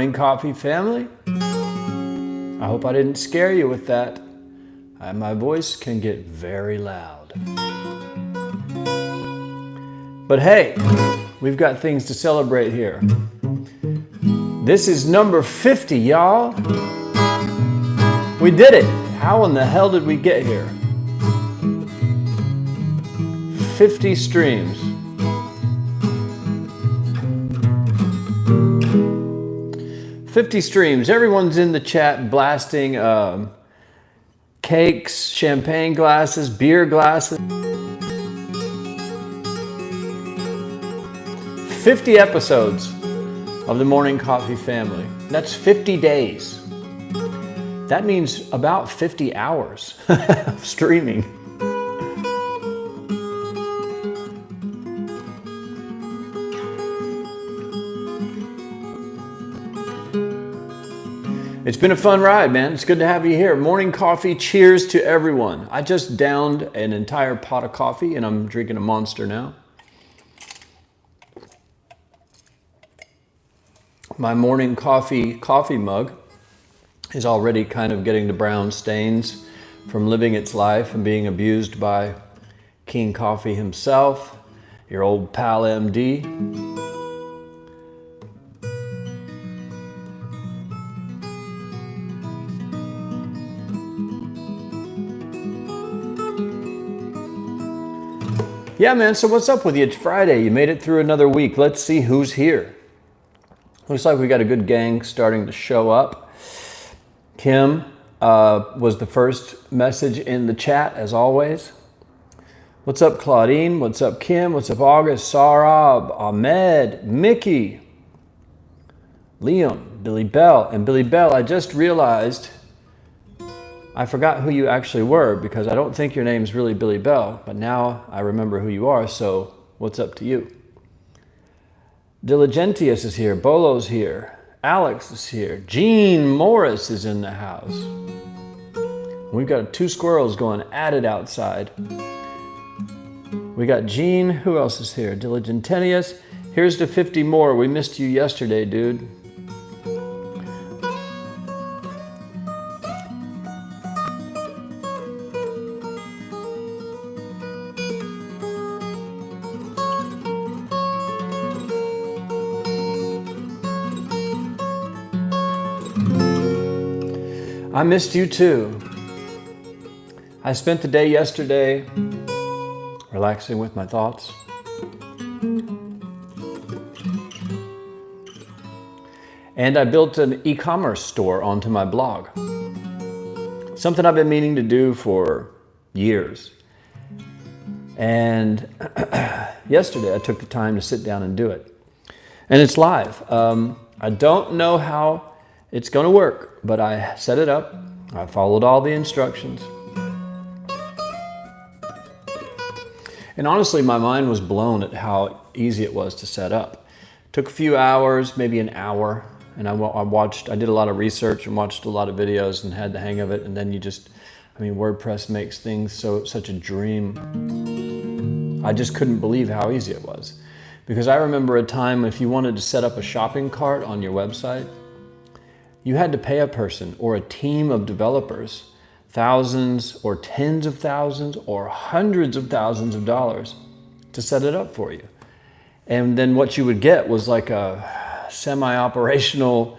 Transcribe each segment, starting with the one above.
Morning Coffee family. I hope I didn't scare you with that. My voice can get very loud. But hey, we've got things to celebrate here. This is number 50, y'all. We did it. How in the hell did we get here? 50 streams. 50 streams. Everyone's in the chat blasting cakes, champagne glasses, beer glasses. 50 episodes of the Morning Coffee family. That's 50 days. That means about 50 hours of streaming. It's been a fun ride, man. It's good to have you here. Morning coffee, cheers to everyone. I just downed an entire pot of coffee and I'm drinking a Monster now. My morning coffee mug is already kind of getting the brown stains from living its life and being abused by King Coffee himself, your old pal MD. Yeah, man, so what's up with you? It's Friday. You made it through another week. Let's see who's here. Looks like we got a good gang starting to show up. Kim was the first message in the chat, as always. What's up, Claudine? What's up, Kim? What's up, August? Sarab, Ahmed, Mickey, Liam, Billy Bell. And Billy Bell, I just realized I forgot who you actually were because I don't think your name's really Billy Bell, but now I remember who you are, so what's up to you? Diligentius is here, Bolo's here, Alex is here, Gene Morris is in the house. We've got 2 squirrels going at it outside. We got Gene, who else is here? Diligentius, here's to 50 more. We missed you yesterday, dude. I missed you too. I spent the day yesterday relaxing with my thoughts. And I built an e-commerce store onto my blog. Something I've been meaning to do for years. And yesterday I took the time to sit down and do it. And it's live. I don't know how it's going to work, but I set it up. I followed all the instructions. And honestly, my mind was blown at how easy it was to set up. It took a few hours, maybe an hour, and I did a lot of research and watched a lot of videos and had the hang of it. And then WordPress makes things such a dream. I just couldn't believe how easy it was. Because I remember a time if you wanted to set up a shopping cart on your website, you had to pay a person or a team of developers thousands or tens of thousands or hundreds of thousands of dollars to set it up for you. And then what you would get was like a semi-operational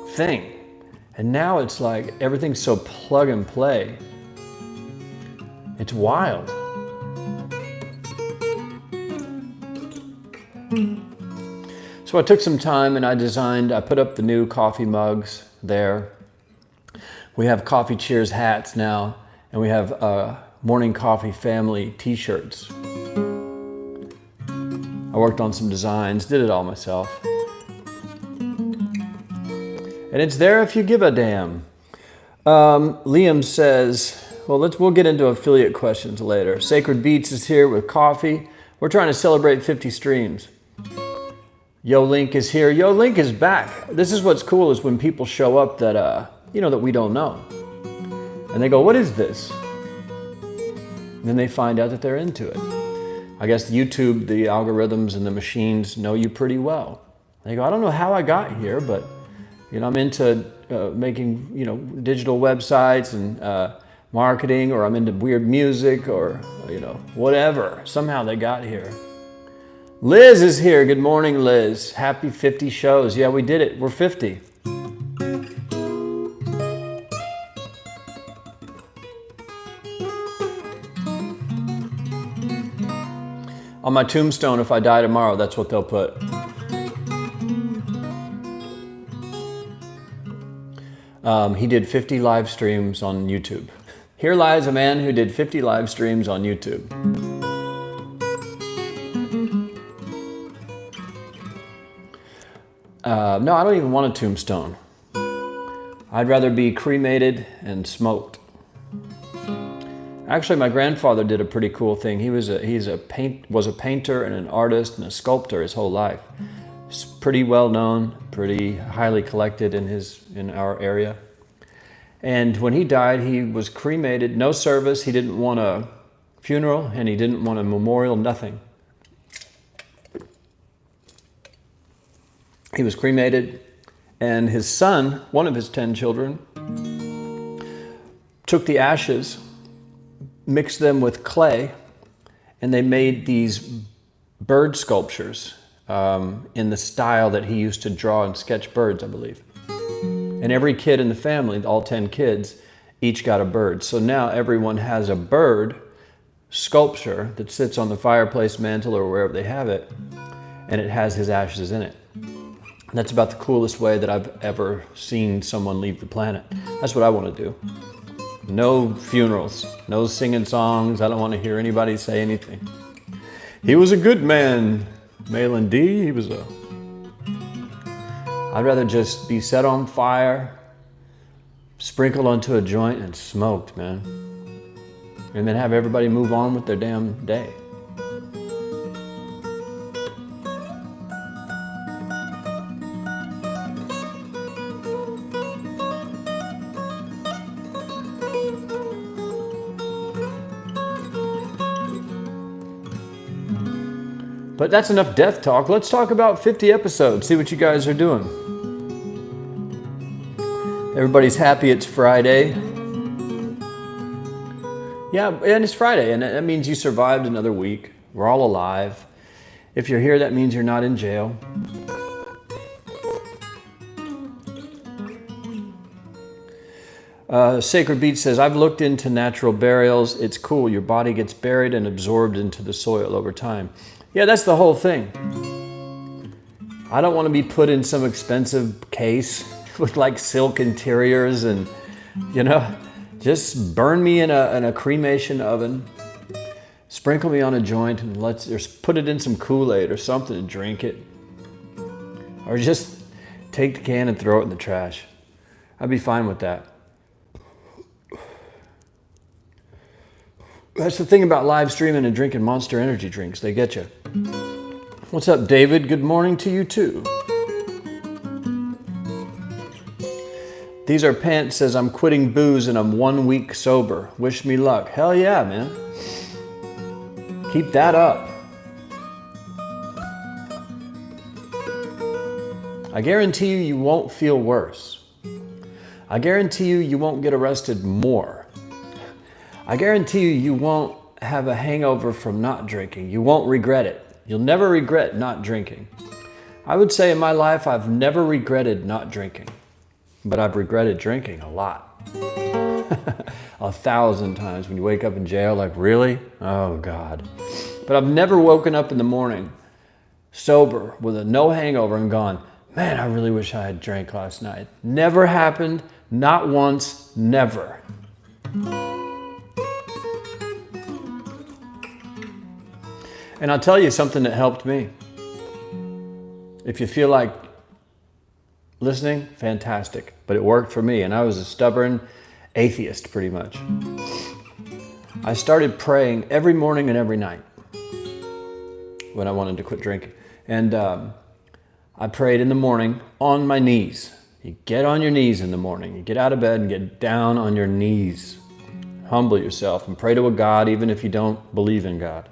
thing. And now it's like everything's so plug and play. It's wild. So I took some time and I put up the new coffee mugs there. We have Coffee Cheers hats now, and we have Morning Coffee family t-shirts. I worked on some designs, did it all myself. And it's there if you give a damn. Liam says, well, we'll get into affiliate questions later. Sacred Beats is here with coffee. We're trying to celebrate 50 streams. Yo Link is here. Yo Link is back. This is what's cool is when people show up that that we don't know. And they go, what is this? And then they find out that they're into it. I guess YouTube, the algorithms and the machines know you pretty well. They go, I don't know how I got here, but I'm into making digital websites and marketing, or I'm into weird music, or whatever. Somehow they got here. Liz is here. Good morning, Liz. Happy 50 shows. Yeah, we did it. We're 50. On my tombstone, if I die tomorrow, that's what they'll put. He did 50 live streams on YouTube. Here lies a man who did 50 live streams on YouTube. No, I don't even want a tombstone. I'd rather be cremated and smoked. Actually, my grandfather did a pretty cool thing. He was a painter and an artist and a sculptor his whole life. He's pretty well known, pretty highly collected in our area. And when he died, he was cremated, no service. He didn't want a funeral, and he didn't want a memorial, nothing. He was cremated, and his son, one of his 10 children, took the ashes, mixed them with clay, and they made these bird sculptures in the style that he used to draw and sketch birds, I believe. And every kid in the family, all 10 kids, each got a bird. So now everyone has a bird sculpture that sits on the fireplace mantle or wherever they have it, and it has his ashes in it. That's about the coolest way that I've ever seen someone leave the planet. That's what I want to do. No funerals, no singing songs. I don't want to hear anybody say anything. He was a good man, Malan D. I'd rather just be set on fire, sprinkled onto a joint, and smoked, man. And then have everybody move on with their damn day. But that's enough death talk. Let's talk about 50 episodes, see what you guys are doing. Everybody's happy it's Friday. Yeah, and it's Friday, and that means you survived another week. We're all alive. If you're here, that means you're not in jail. Sacred Beach says, I've looked into natural burials. It's cool. Your body gets buried and absorbed into the soil over time. Yeah, that's the whole thing. I don't want to be put in some expensive case with like silk interiors and, just burn me in a cremation oven, sprinkle me on a joint, and put it in some Kool-Aid or something and drink it. Or just take the can and throw it in the trash. I'd be fine with that. That's the thing about live streaming and drinking Monster Energy drinks. They get you. What's up, David? Good morning to you, too. These Are Pants says, I'm quitting booze and I'm 1 week sober. Wish me luck. Hell yeah, man. Keep that up. I guarantee you won't feel worse. I guarantee you won't get arrested more. I guarantee you won't have a hangover from not drinking. You won't regret it. You'll never regret not drinking. I would say in my life, I've never regretted not drinking, but I've regretted drinking a lot. 1,000 times when you wake up in jail, like, really? Oh, God. But I've never woken up in the morning sober with a no hangover and gone, man, I really wish I had drank last night. Never happened, not once, never. And I'll tell you something that helped me. If you feel like listening, fantastic. But it worked for me, and I was a stubborn atheist, pretty much. I started praying every morning and every night when I wanted to quit drinking. And I prayed in the morning on my knees. You get on your knees in the morning. You get out of bed and get down on your knees. Humble yourself and pray to a God, even if you don't believe in God.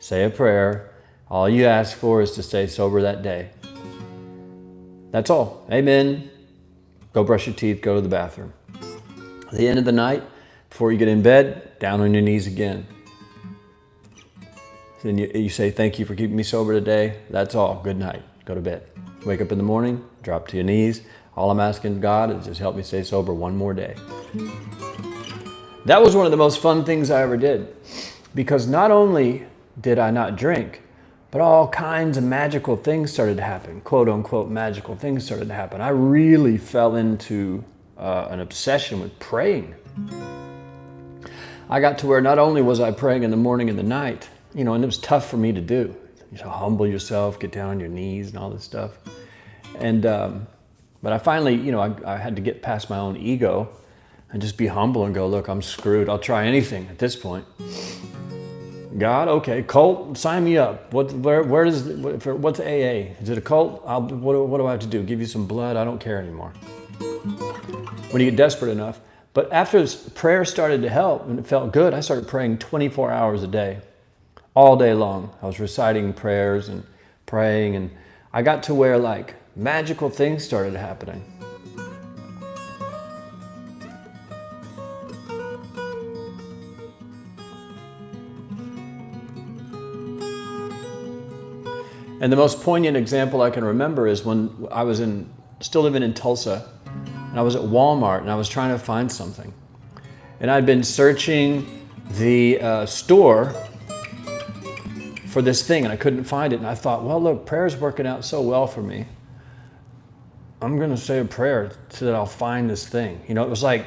Say a prayer. All you ask for is to stay sober that day. That's all. Amen. Go brush your teeth, go to the bathroom. At the end of the night, before you get in bed, down on your knees again. Then you say, thank you for keeping me sober today. That's all. Good night. Go to bed. Wake up in the morning, drop to your knees. All I'm asking God is just help me stay sober one more day. That was one of the most fun things I ever did, because not only did I not drink, but all kinds of magical things started to happen, quote unquote magical things started to happen. I really fell into an obsession with praying. I got to where not only was I praying in the morning and the night, and it was tough for me to do. Humble yourself, get down on your knees and all this stuff. And but I finally, I had to get past my own ego and just be humble and go, look, I'm screwed. I'll try anything at this point. God, okay, cult, sign me up. What's AA? Is it a cult? What do I have to do? Give you some blood? I don't care anymore. When you get desperate enough. But after prayer started to help and it felt good, I started praying 24 hours a day, all day long. I was reciting prayers and praying, and I got to where like magical things started happening. And the most poignant example I can remember is when I was still living in Tulsa, and I was at Walmart and I was trying to find something. And I'd been searching the store for this thing and I couldn't find it. And I thought, well, look, prayer's working out so well for me. I'm gonna say a prayer so that I'll find this thing. It was like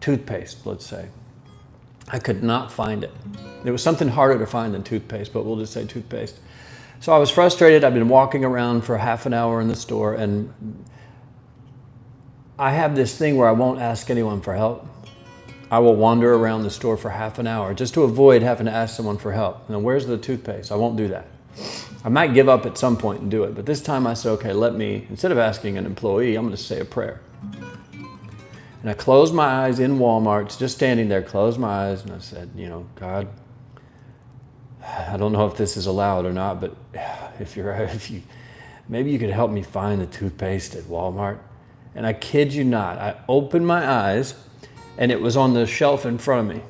toothpaste, let's say. I could not find it. There was something harder to find than toothpaste, but we'll just say toothpaste. So I was frustrated. I've been walking around for half an hour in the store, and I have this thing where I won't ask anyone for help. I will wander around the store for half an hour just to avoid having to ask someone for help. Where's the toothpaste? I won't do that. I might give up at some point and do it, but this time I said, okay, instead of asking an employee, I'm going to say a prayer. And I closed my eyes in Walmart, just standing there, closed my eyes, and I said, God, I don't know if this is allowed or not, but maybe you could help me find the toothpaste at Walmart. And I kid you not, I opened my eyes and it was on the shelf in front of me.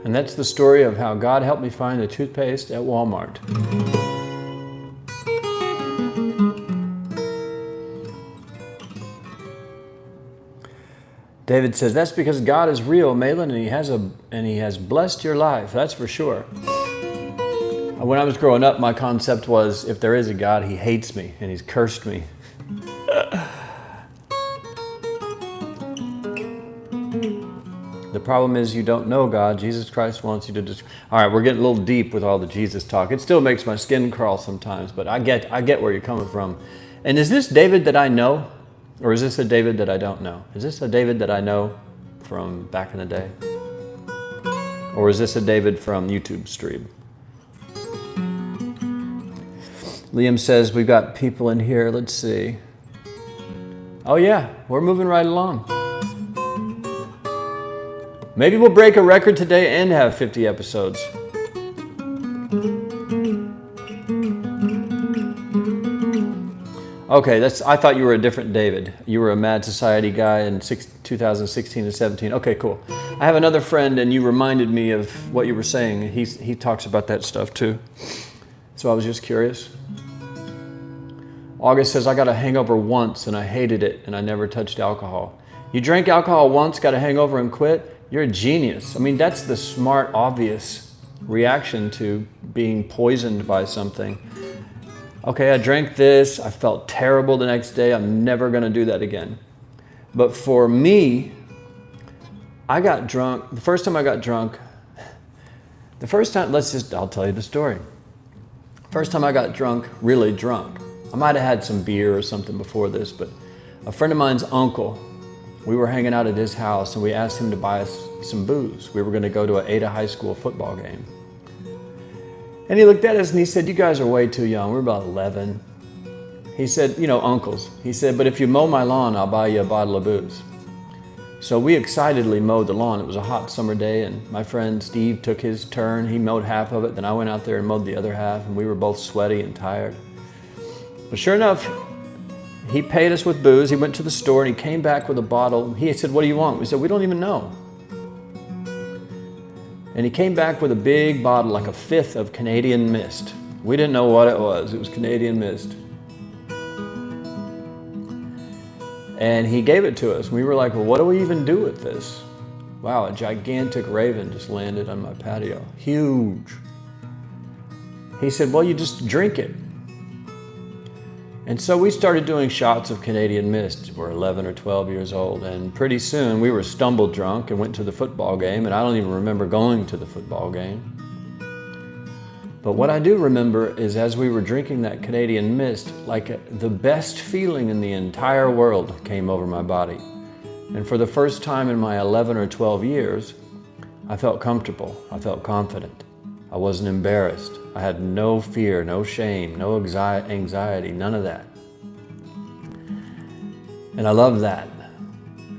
And that's the story of how God helped me find the toothpaste at Walmart. David says, that's because God is real, Malan, and he has blessed your life, that's for sure. When I was growing up, my concept was, if there is a God, he hates me and he's cursed me. The problem is you don't know God. Jesus Christ wants you to just... All right, we're getting a little deep with all the Jesus talk. It still makes my skin crawl sometimes, but I get where you're coming from. And is this David that I know? Or is this a David that I don't know? Is this a David that I know from back in the day? Or is this a David from YouTube stream? Liam says, we've got people in here. Let's see. Oh yeah, we're moving right along. Maybe we'll break a record today and have 50 episodes. Okay, I thought you were a different David. You were a Mad Society guy in 2016 and 17. Okay, cool. I have another friend, and you reminded me of what you were saying. He talks about that stuff too. So I was just curious. August says, I got a hangover once and I hated it and I never touched alcohol. You drank alcohol once, got a hangover and quit? You're a genius. I mean, that's the smart, obvious reaction to being poisoned by something. Okay, I drank this, I felt terrible the next day, I'm never gonna do that again. But for me, I got drunk, the first time I got drunk, I'll tell you the story. First time I got drunk, really drunk. I might have had some beer or something before this, but a friend of mine's uncle, we were hanging out at his house and we asked him to buy us some booze. We were gonna go to an Ada High School football game. And he looked at us and he said, you guys are way too young. We're about 11. He said, you know, uncles. He said, but if you mow my lawn, I'll buy you a bottle of booze. So we excitedly mowed the lawn. It was a hot summer day and my friend Steve took his turn. He mowed half of it, then I went out there and mowed the other half and we were both sweaty and tired. But sure enough, he paid us with booze. He went to the store and he came back with a bottle. He said, what do you want? We said, we don't even know. And he came back with a big bottle, like a fifth of Canadian Mist. We didn't know what it was. It was Canadian Mist. And he gave it to us. We were like, well, what do we even do with this? Wow, a gigantic raven just landed on my patio. Huge. He said, well, you just drink it. And so we started doing shots of Canadian Mist. We're 11 or 12 years old, and pretty soon we were stumbled drunk and went to the football game, and I don't even remember going to the football game. But what I do remember is as we were drinking that Canadian Mist, like the best feeling in the entire world came over my body. And for the first time in my 11 or 12 years, I felt comfortable, I felt confident. I wasn't embarrassed. I had no fear, no shame, no anxiety, none of that. And I love that.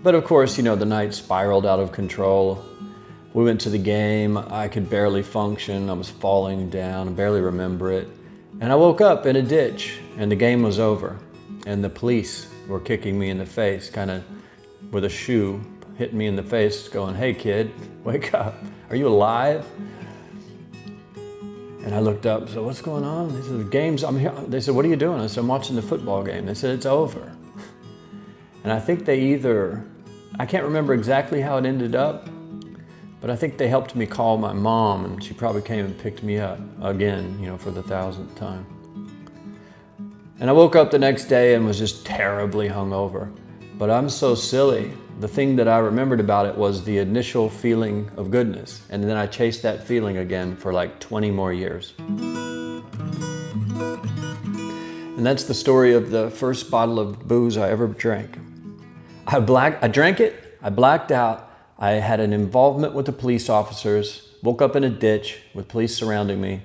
But of course, you know, the night spiraled out of control. We went to the game. I could barely function. I was falling down. I barely remember it. And I woke up in a ditch and the game was over. And the police were kicking me in the face, kind of with a shoe, hitting me in the face, going, hey kid, wake up. Are you alive? And I looked up, so what's going on? They said, the game's, I'm here. They said, what are you doing? I said, I'm watching the football game. They said, it's over. And I think they I can't remember exactly how it ended up, but I think they helped me call my mom and she probably came and picked me up again, you know, for the 1000th time. And I woke up the next day and was just terribly hungover. But I'm so silly. The thing that I remembered about it was the initial feeling of goodness. And then I chased that feeling again for like 20 more years. And that's the story of the first bottle of booze I ever drank. I drank it, I blacked out, I had an involvement with the police officers, woke up in a ditch with police surrounding me,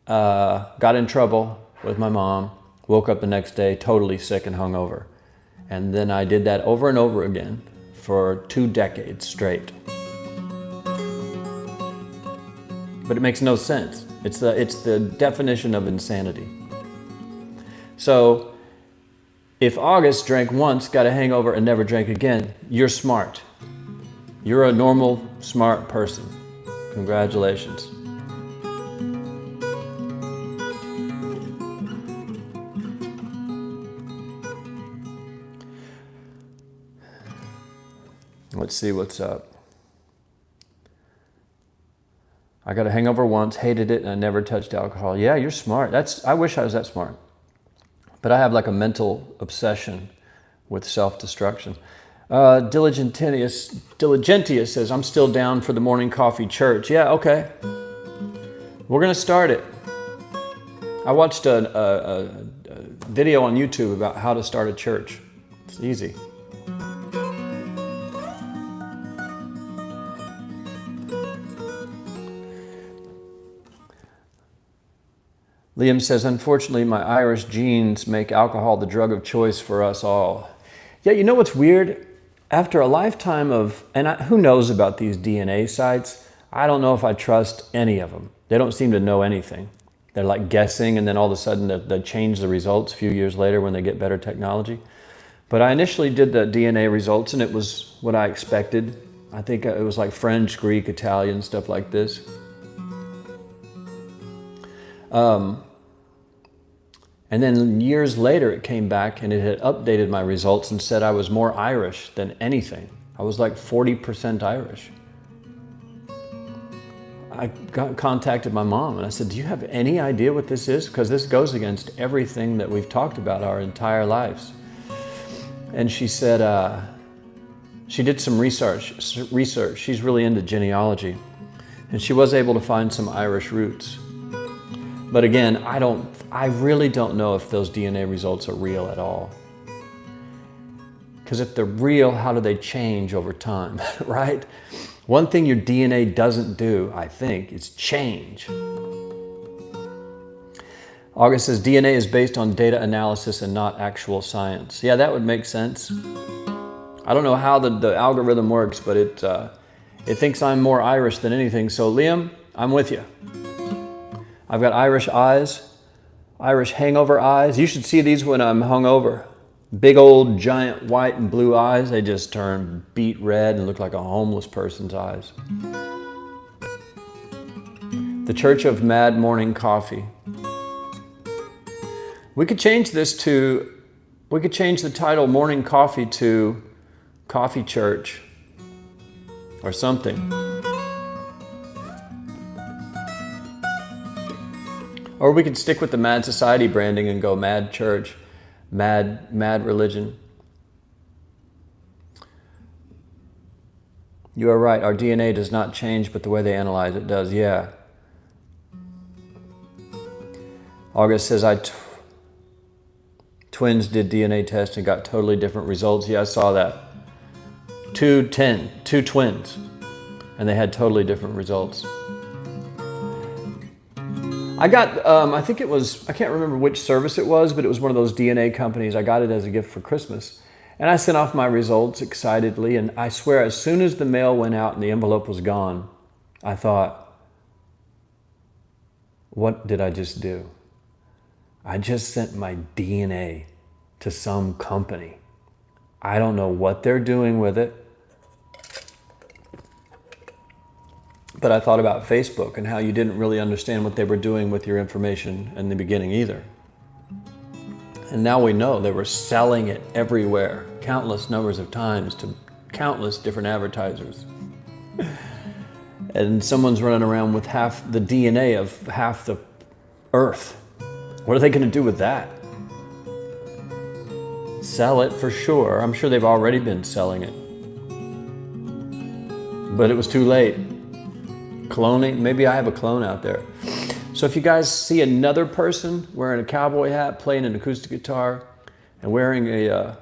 got in trouble with my mom, woke up the next day totally sick and hungover. And then I did that over and over again for 2 decades straight. But it makes no sense. It's the definition of insanity. So if August drank once, got a hangover, and never drank again, you're smart. You're a normal, smart person. Congratulations. Let's see what's up. I got a hangover once, hated it, and I never touched alcohol. Yeah, you're smart. I wish I was that smart. But I have like a mental obsession with self-destruction. Diligentius says, I'm still down for the morning coffee church. Yeah, okay. We're gonna start it. I watched a video on YouTube about how to start a church. It's easy. Liam says, unfortunately, my Irish genes make alcohol the drug of choice for us all. Yeah, you know what's weird? After a lifetime of, who knows about these DNA sites? I don't know if I trust any of them. They don't seem to know anything. They're like guessing, and then all of a sudden they change the results a few years later when they get better technology. But I initially did the DNA results, and it was what I expected. I think it was like French, Greek, Italian, stuff like this. And then years later, it came back and it had updated my results and said I was more Irish than anything. I was like 40% Irish. contacted my mom and I said, do you have any idea what this is? Because this goes against everything that we've talked about our entire lives. And she said, she did some research. She's really into genealogy. And she was able to find some Irish roots. But again, I really don't know if those DNA results are real at all. Because if they're real, how do they change over time, right? One thing your DNA doesn't do, I think, is change. August says, DNA is based on data analysis and not actual science. Yeah, that would make sense. I don't know how the algorithm works, but it thinks I'm more Irish than anything. So Liam, I'm with you. I've got Irish eyes, Irish hangover eyes. You should see these when I'm hungover. Big old giant white and blue eyes. They just turn beet red and look like a homeless person's eyes. The Church of Mad Morning Coffee. We could change this to, we could change the title Morning Coffee to Coffee Church or something. Or we could stick with the Mad Society branding and go Mad Church, Mad Religion. You are right, our DNA does not change, but the way they analyze it does, yeah. August says, twins did DNA tests and got totally different results. Yeah, I saw that. Two twins, and they had totally different results. I got, I think it was, I can't remember which service it was, but it was one of those DNA companies. I got it as a gift for Christmas. And I sent off my results excitedly, and I swear as soon as the mail went out and the envelope was gone, I thought, what did I just do? I just sent my DNA to some company. I don't know what they're doing with it. But I thought about Facebook and how you didn't really understand what they were doing with your information in the beginning either. And now we know they were selling it everywhere, countless numbers of times to countless different advertisers. And someone's running around with half the DNA of half the earth. What are they going to do with that? Sell it for sure. I'm sure they've already been selling it. But it was too late. Cloning, maybe I have a clone out there. So if you guys see another person wearing a cowboy hat, playing an acoustic guitar, and wearing a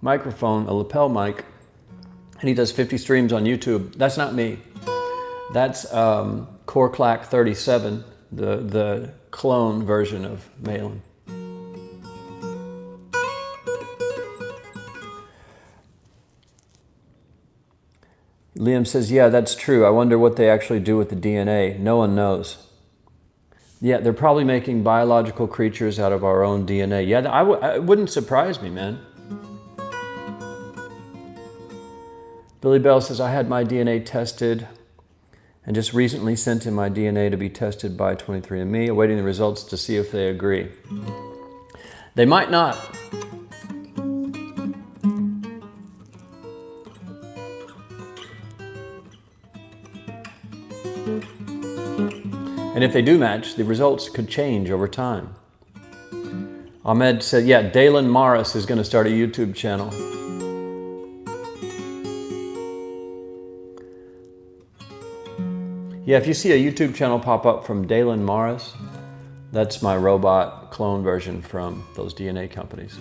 microphone, a lapel mic, and he does 50 streams on YouTube, that's not me. That's Corclack 37, the clone version of Malan. Liam says, yeah, that's true. I wonder what they actually do with the DNA. No one knows. Yeah, they're probably making biological creatures out of our own DNA. Yeah, it wouldn't surprise me, man. Billy Bell says, I had my DNA tested and just recently sent in my DNA to be tested by 23andMe, awaiting the results to see if they agree. They might not. And if they do match, the results could change over time. Ahmed said, yeah, Dalen Morris is going to start a YouTube channel. Yeah, if you see a YouTube channel pop up from Dalen Morris, that's my robot clone version from those DNA companies.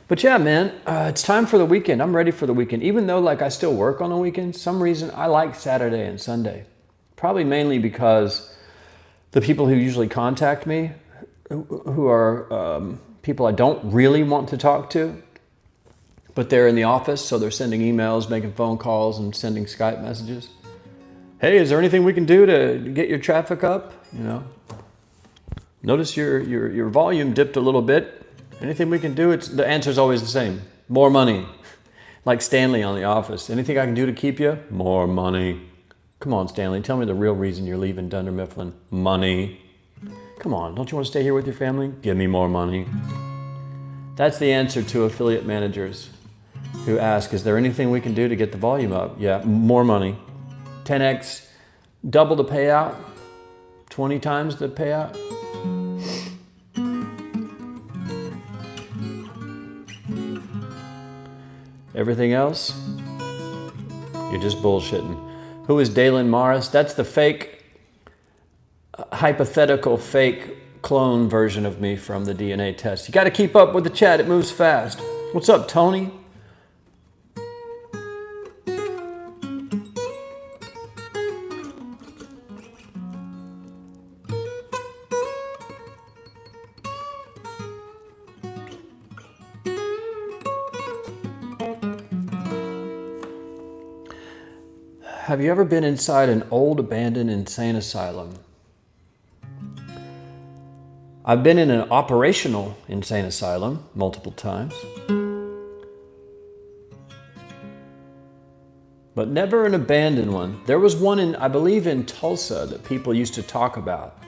But yeah, man, it's time for the weekend. I'm ready for the weekend. Even though I still work on the weekend, some reason I like Saturday and Sunday. Probably mainly because the people who usually contact me, who are people I don't really want to talk to, but they're in the office, so they're sending emails, making phone calls, and sending Skype messages. Hey, is there anything we can do to get your traffic up? You know, notice your volume dipped a little bit. Anything we can do? The answer's always the same. More money. Like Stanley on The Office. Anything I can do to keep you? More money. Come on, Stanley, tell me the real reason you're leaving Dunder Mifflin. Money. Come on, don't you want to stay here with your family? Give me more money. That's the answer to affiliate managers who ask, is there anything we can do to get the volume up? Yeah, more money. 10x double the payout, 20 times the payout. Everything else, you're just bullshitting. Who is Dalen Morris? That's the fake, hypothetical fake clone version of me from the DNA test. You got to keep up with the chat. It moves fast. What's up, Tony? Have you ever been inside an old abandoned insane asylum? I've been in an operational insane asylum multiple times, but never an abandoned one. There was one in, I believe, in Tulsa that people used to talk about.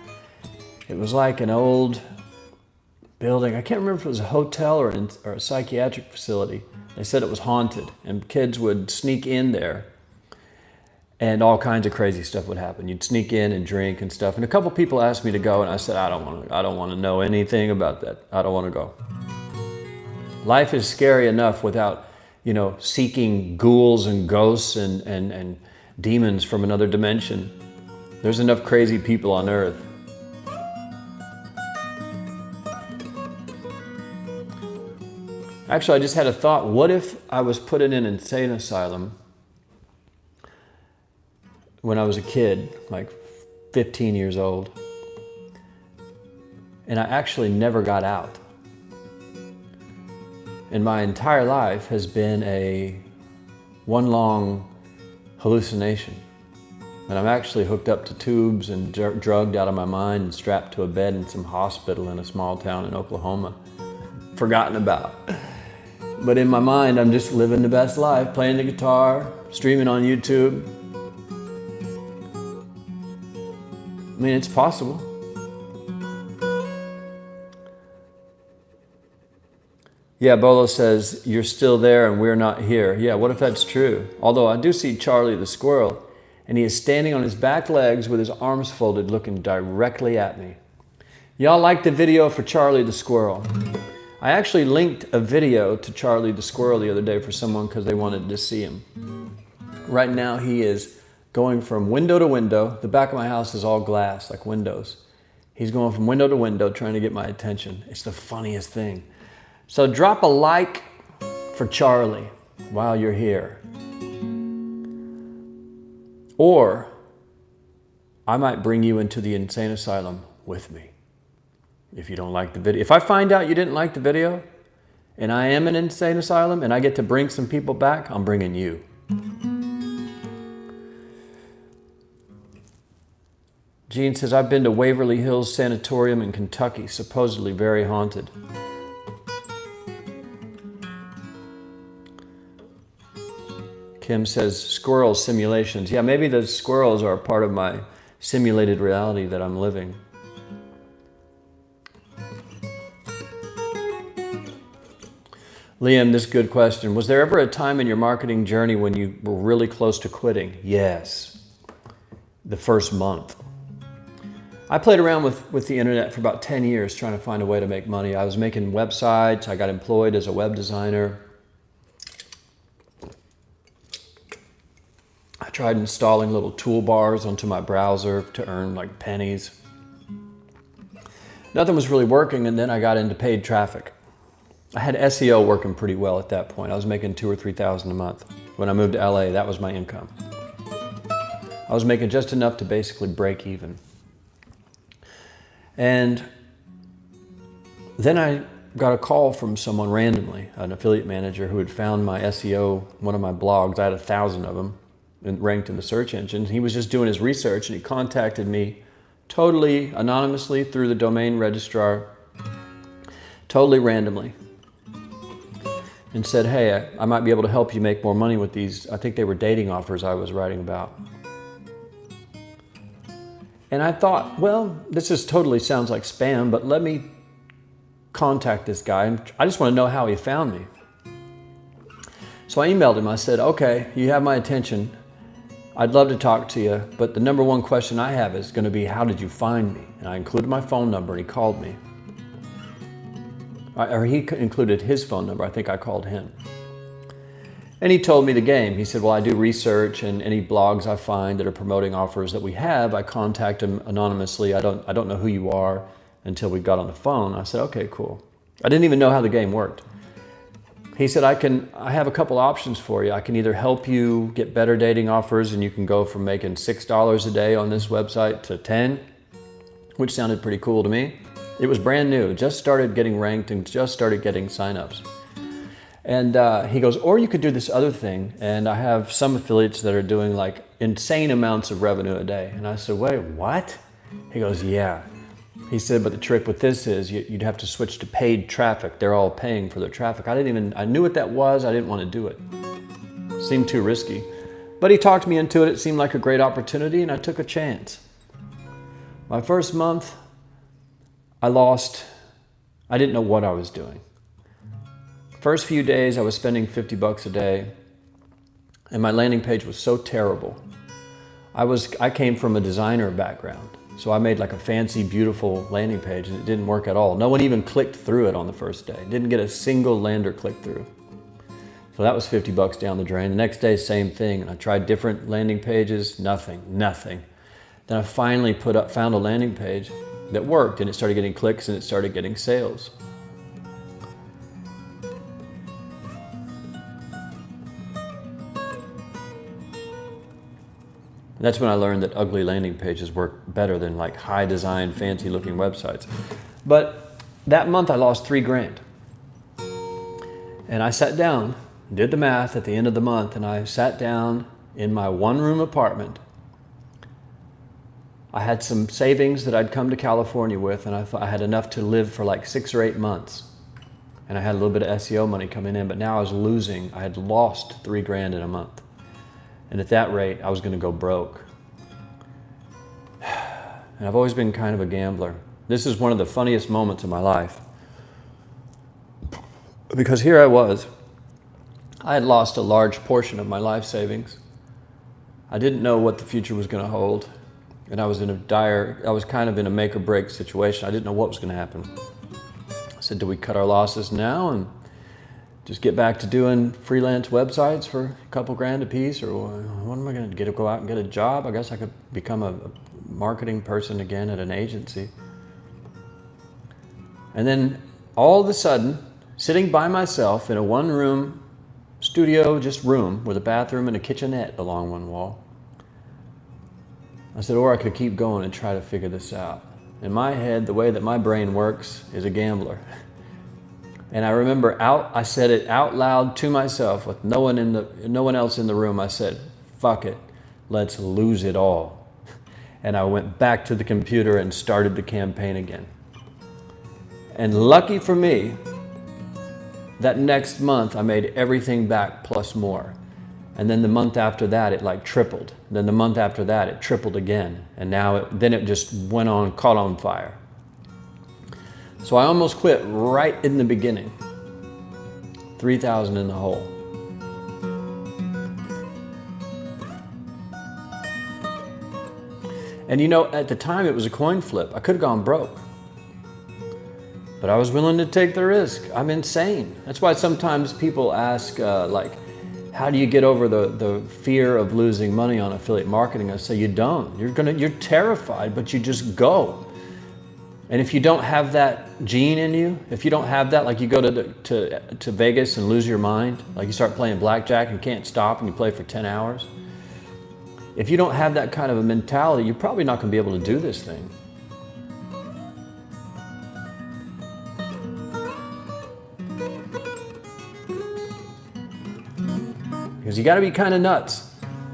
It was like an old building. I can't remember if it was a hotel or a psychiatric facility. They said it was haunted and kids would sneak in there. And all kinds of crazy stuff would happen. You'd sneak in and drink and stuff. And a couple people asked me to go, and I said, I don't want to know anything about that. I don't want to go. Life is scary enough without, you know, seeking ghouls and ghosts and demons from another dimension. There's enough crazy people on Earth. Actually, I just had a thought. What if I was put in an insane asylum when I was a kid, like 15 years old, and I actually never got out? And my entire life has been one long hallucination. And I'm actually hooked up to tubes and drugged out of my mind and strapped to a bed in some hospital in a small town in Oklahoma, forgotten about. But in my mind, I'm just living the best life, playing the guitar, streaming on YouTube. I mean, it's possible. Yeah, Bolo says, you're still there and we're not here. Yeah, what if that's true? Although I do see Charlie the squirrel, and he is standing on his back legs with his arms folded, looking directly at me. Y'all like the video for Charlie the squirrel? I actually linked a video to Charlie the squirrel the other day for someone because they wanted to see him. Right now he is going from window to window. The back of my house is all glass, like windows. He's going from window to window trying to get my attention. It's the funniest thing. So drop a like for Charlie while you're here. Or I might bring you into the insane asylum with me if you don't like the video. If I find out you didn't like the video and I am an insane asylum and I get to bring some people back, I'm bringing you. Gene says, I've been to Waverly Hills Sanatorium in Kentucky, supposedly very haunted. Kim says, Squirrel Simulations. Yeah, maybe the squirrels are a part of my simulated reality that I'm living. Liam, this is a good question. Was there ever a time in your marketing journey when you were really close to quitting? Yes. The first month. I played around with the internet for about 10 years trying to find a way to make money. I was making websites. I got employed as a web designer. I tried installing little toolbars onto my browser to earn like pennies. Nothing was really working, and then I got into paid traffic. I had SEO working pretty well at that point. I was making $2,000 or $3,000 a month. When I moved to LA, that was my income. I was making just enough to basically break even. And then I got a call from someone randomly, an affiliate manager who had found my SEO, one of my blogs. I had 1,000 of them and ranked in the search engine. He was just doing his research and he contacted me totally anonymously through the domain registrar, totally randomly, and said, hey, I might be able to help you make more money with these. I think they were dating offers I was writing about. And I thought, well, this just totally sounds like spam, but let me contact this guy. I just want to know how he found me. So I emailed him. I said, okay, you have my attention. I'd love to talk to you, but the number one question I have is going to be, how did you find me? And I included my phone number, and he called me. Or he included his phone number. I think I called him. And he told me the game. He said, well, I do research, and any blogs I find that are promoting offers that we have, I contact them anonymously. I don't know who you are until we got on the phone. I said, okay, cool. I didn't even know how the game worked. He said, I have a couple options for you. I can either help you get better dating offers, and you can go from making $6 a day on this website to 10, which sounded pretty cool to me. It was brand new, just started getting ranked and just started getting signups. And he goes, or you could do this other thing. And I have some affiliates that are doing like insane amounts of revenue a day. And I said, wait, what? He goes, yeah. He said, but the trick with this is you'd have to switch to paid traffic. They're all paying for their traffic. I knew what that was. I didn't want to do it. Seemed too risky. But he talked me into it. It seemed like a great opportunity, and I took a chance. My first month, I didn't know what I was doing. First few days, I was spending $50 a day, and my landing page was so terrible. I came from a designer background. So I made like a fancy, beautiful landing page, and it didn't work at all. No one even clicked through it on the first day. Didn't get a single lander click through. So that was $50 down the drain. The next day, same thing. And I tried different landing pages, nothing. Then I finally found a landing page that worked, and it started getting clicks, and it started getting sales. And that's when I learned that ugly landing pages work better than like high design, fancy looking websites. But that month I lost $3 grand. And I sat down, did the math at the end of the month, and I sat down in my one-room apartment. I had some savings that I'd come to California with, and I thought I had enough to live for like 6 or 8 months. And I had a little bit of SEO money coming in, but now I had lost $3 grand in a month. And at that rate, I was going to go broke. And I've always been kind of a gambler. This is one of the funniest moments of my life. Because here I was. I had lost a large portion of my life savings. I didn't know what the future was going to hold. And I was kind of in a make or break situation. I didn't know what was going to happen. I said, do we cut our losses now and just get back to doing freelance websites for a couple grand a piece, or what am I going to go out and get a job? I guess I could become a marketing person again at an agency. And then all of a sudden, sitting by myself in a one-room studio, just room with a bathroom and a kitchenette along one wall, I said, or I could keep going and try to figure this out. In my head, the way that my brain works is a gambler. And I remember I said it out loud to myself with no one else in the room. I said, fuck it, let's lose it all. And I went back to the computer and started the campaign again. And lucky for me, that next month I made everything back plus more. And then the month after that, it like tripled. Then the month after that, it tripled again. And then it just caught on fire. So I almost quit right in the beginning. 3,000 in the hole. And you know, at the time it was a coin flip. I could have gone broke. But I was willing to take the risk. I'm insane. That's why sometimes people ask, like, how do you get over the fear of losing money on affiliate marketing? I say, you don't. You're terrified, but you just go. And if you don't have that gene in you, if you don't have that, like you go to Vegas and lose your mind, like you start playing blackjack and can't stop and you play for 10 hours. If you don't have that kind of a mentality, you're probably not going to be able to do this thing. Because you got to be kind of nuts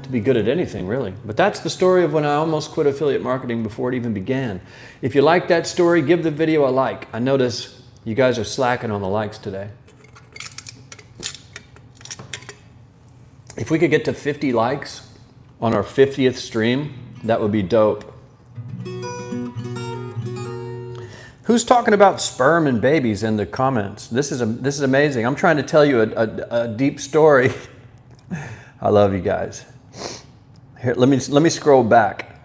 to be good at anything, really. But that's the story of when I almost quit affiliate marketing before it even began. If you like that story, give the video a like. I notice you guys are slacking on the likes today. If we could get to 50 likes on our 50th stream, that would be dope. Who's talking about sperm and babies in the comments? This is amazing. I'm trying to tell you a deep story. I love you guys. Here, let me scroll back.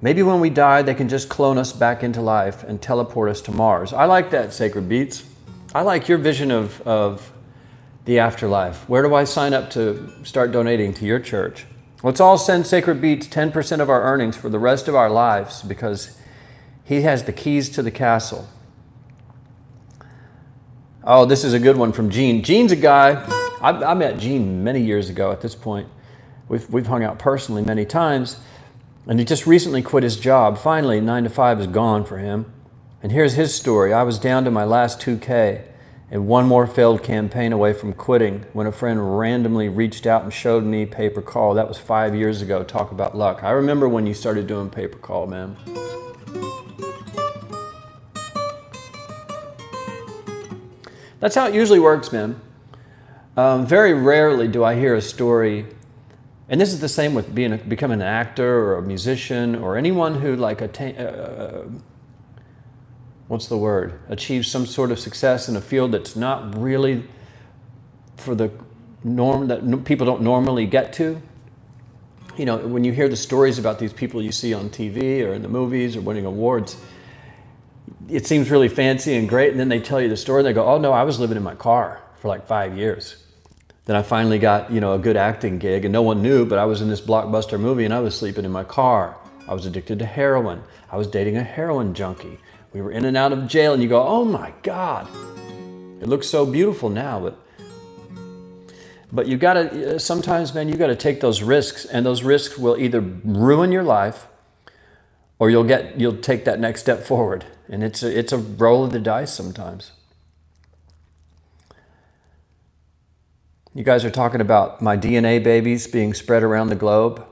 Maybe when we die, they can just clone us back into life and teleport us to Mars. I like that, Sacred Beats. I like your vision of the afterlife. Where do I sign up to start donating to your church? Let's all send Sacred Beats 10% of our earnings for the rest of our lives because he has the keys to the castle. Oh, this is a good one from Gene. Gene's a guy, I met Gene many years ago at this point. We've hung out personally many times. And he just recently quit his job. Finally, 9 to 5 is gone for him. And here's his story. I was down to my last 2K and one more failed campaign away from quitting when a friend randomly reached out and showed me pay-per-call. That was 5 years ago. Talk about luck. I remember when you started doing pay-per-call, man. That's how it usually works, man. Very rarely do I hear a story. And this is the same with becoming an actor or a musician or anyone who achieves some sort of success in a field that's not really for the norm that people don't normally get to. You know, when you hear the stories about these people you see on TV or in the movies or winning awards, it seems really fancy and great. And then they tell you the story and they go, oh no, I was living in my car for like 5 years. Then I finally got, you know, a good acting gig and no one knew, but I was in this blockbuster movie and I was sleeping in my car. I was addicted to heroin. I was dating a heroin junkie. We were in and out of jail and you go, oh my God. It looks so beautiful now, but you gotta, sometimes, man, you gotta take those risks and those risks will either ruin your life or you'll take that next step forward. And it's a roll of the dice sometimes. You guys are talking about my DNA babies being spread around the globe.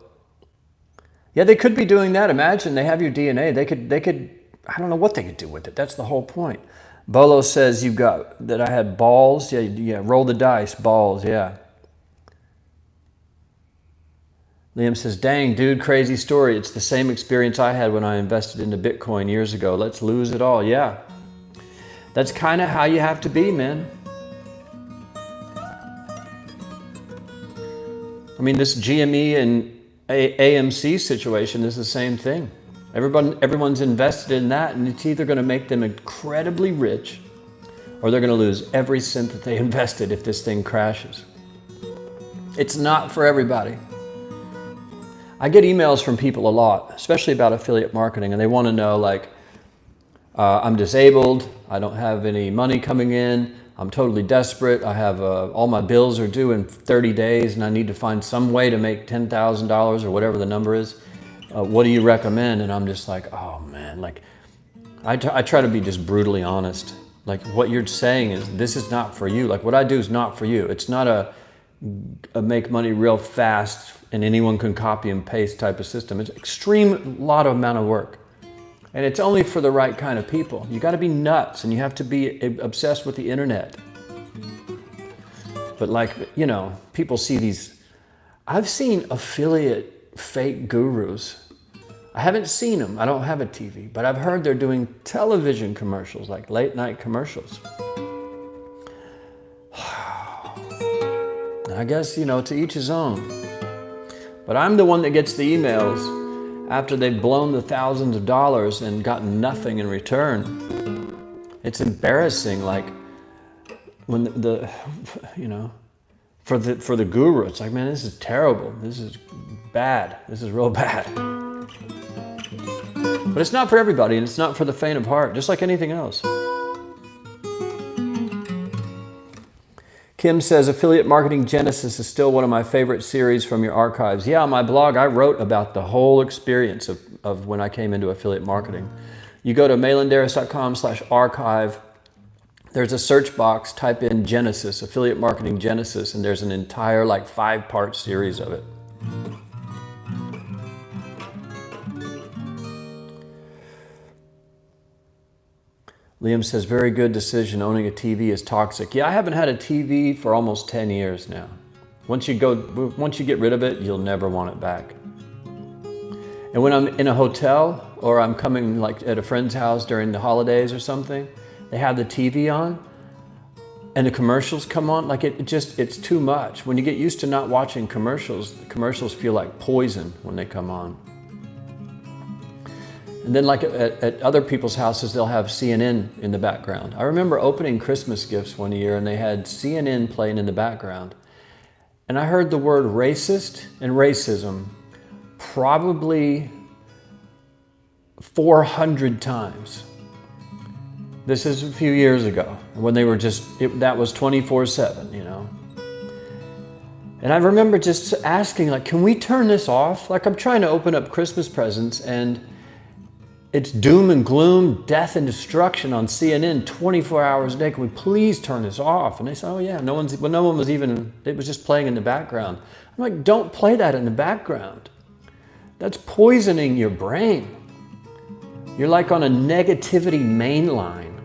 Yeah, they could be doing that. Imagine they have your DNA. They could, I don't know what they could do with it. That's the whole point. Bolo says you got, that I had balls. Yeah, roll the dice, balls, yeah. Liam says, dang, dude, crazy story. It's the same experience I had when I invested into Bitcoin years ago. Let's lose it all. Yeah. That's kind of how you have to be, man. I mean, this GME and AMC situation is the same thing. Everyone's invested in that, and it's either going to make them incredibly rich or they're going to lose every cent that they invested if this thing crashes. It's not for everybody. I get emails from people a lot, especially about affiliate marketing, and they want to know, like, I'm disabled, I don't have any money coming in, I'm totally desperate, I have all my bills are due in 30 days and I need to find some way to make $10,000 or whatever the number is. What do you recommend? And I'm just like, oh man, like I try to be just brutally honest. Like what you're saying is this is not for you. Like what I do is not for you. It's not a make money real fast and anyone can copy and paste type of system. It's extreme lot of amount of work. And it's only for the right kind of people. You got to be nuts and you have to be obsessed with the internet. But like, you know, people see these, I've seen affiliate fake gurus. I haven't seen them. I don't have a TV, but I've heard they're doing television commercials, like late night commercials. I guess, you know, to each his own. But I'm the one that gets the emails after they've blown the thousands of dollars and gotten nothing in return. It's embarrassing, like when the you know, for the guru, it's like, man, this is terrible. This is bad. This is real bad. But it's not for everybody, and it's not for the faint of heart, just like anything else. Kim says, Affiliate Marketing Genesis is still one of my favorite series from your archives. Yeah, on my blog, I wrote about the whole experience of when I came into affiliate marketing. You go to malandarras.com/archive. There's a search box, type in Genesis, Affiliate Marketing Genesis, and there's an entire like 5-part series of it. Liam says, very good decision. Owning a TV is toxic. Yeah, I haven't had a TV for almost 10 years now. Once you get rid of it, you'll never want it back. And when I'm in a hotel or I'm coming like at a friend's house during the holidays or something, they have the TV on and the commercials come on, like it's too much. When you get used to not watching commercials, the commercials feel like poison when they come on. And then like at other people's houses, they'll have CNN in the background. I remember opening Christmas gifts one year and they had CNN playing in the background. And I heard the word racist and racism probably 400 times. This is a few years ago when they were that was 24/7, you know. And I remember just asking, like, can we turn this off? Like, I'm trying to open up Christmas presents and it's doom and gloom, death and destruction on CNN 24 hours a day. Can we please turn this off? And they said, oh yeah, no one was even, it was just playing in the background. I'm like, don't play that in the background. That's poisoning your brain. You're like on a negativity main line.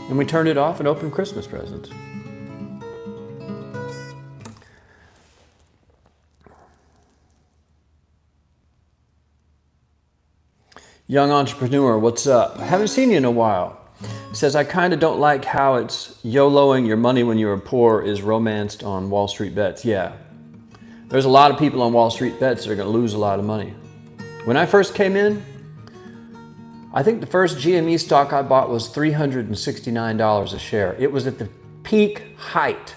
And we turned it off and opened Christmas presents. Young entrepreneur, what's up? I haven't seen you in a while. Says, I kind of don't like how it's YOLOing your money when you were poor is romanced on Wall Street Bets. Yeah, there's a lot of people on Wall Street Bets that are going to lose a lot of money. When I first came in, I think the first GME stock I bought was $369 a share. It was at the peak height.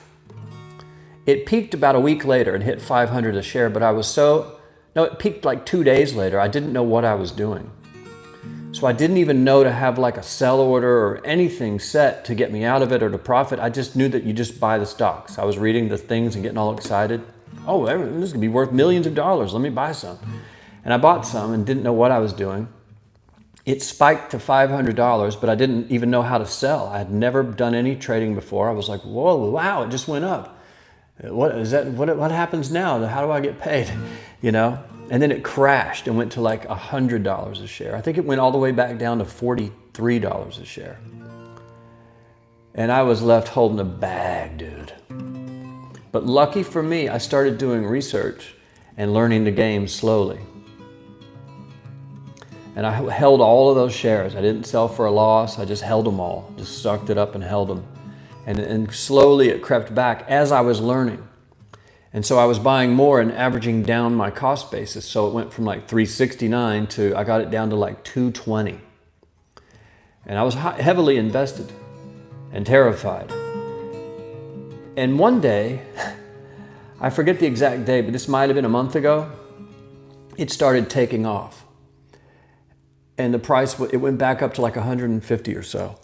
It peaked about a week later and hit $500 a share, but it peaked like 2 days later. I didn't know what I was doing. So I didn't even know to have like a sell order or anything set to get me out of it or to profit. I just knew that you just buy the stocks. I was reading the things and getting all excited. Oh, this is gonna be worth millions of dollars. Let me buy some. And I bought some and didn't know what I was doing. It spiked to $500, but I didn't even know how to sell. I had never done any trading before. I was like, whoa, wow, it just went up. What happens now? How do I get paid? You know? And then it crashed and went to like $100 a share. I think it went all the way back down to $43 a share. And I was left holding a bag, dude. But lucky for me, I started doing research and learning the game slowly. And I held all of those shares. I didn't sell for a loss. I just held them all, just sucked it up and held them. And slowly it crept back as I was learning. And so I was buying more and averaging down my cost basis. So it went from like $369 to, I got it down to like $220. And I was heavily invested and terrified. And one day, I forget the exact day, but this might have been a month ago, it started taking off. And the price, it went back up to like 150 or so.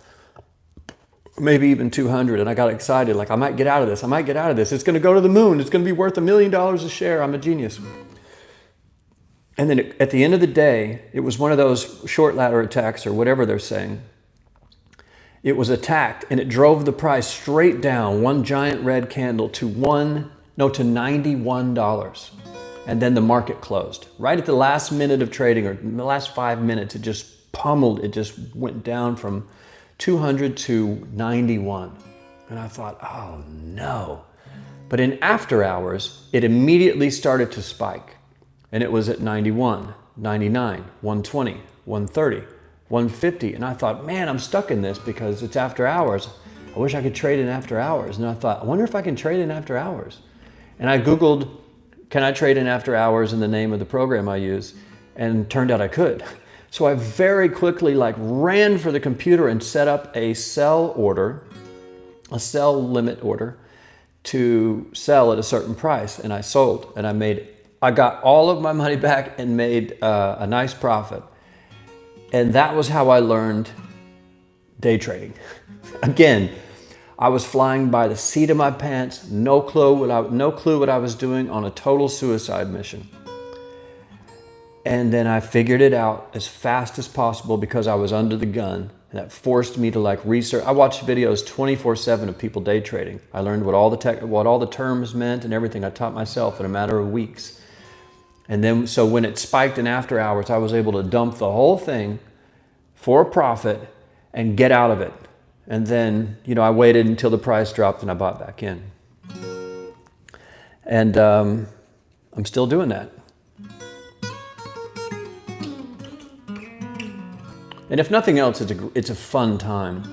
Maybe even 200, and I got excited, like I might get out of this, I might get out of this. It's gonna go to the moon, it's gonna be worth $1 million a share, I'm a genius. And then at the end of the day, it was one of those short ladder attacks or whatever they're saying. It was attacked and it drove the price straight down, one giant red candle to $91. And then the market closed. Right at the last minute of trading, or the last 5 minutes, it just pummeled, it just went down from 200 to 91. And I thought, oh no. But in after hours, it immediately started to spike. And it was at 91, 99, 120, 130, 150. And I thought, man, I'm stuck in this because it's after hours. I wish I could trade in after hours. And I thought, I wonder if I can trade in after hours. And I Googled, can I trade in after hours in the name of the program I use? And turned out I could. So I very quickly ran for the computer and set up a sell order, a sell limit order to sell at a certain price. And I sold and I got all of my money back and made a nice profit. And that was how I learned day trading. Again, I was flying by the seat of my pants, no clue what I was doing, on a total suicide mission. And then I figured it out as fast as possible because I was under the gun. And that forced me to research. I watched videos 24/7 of people day trading. I learned what all the terms meant and everything. I taught myself in a matter of weeks. And then, so when it spiked in after hours, I was able to dump the whole thing for a profit and get out of it. And then, I waited until the price dropped and I bought back in. And I'm still doing that. And if nothing else, it's a fun time.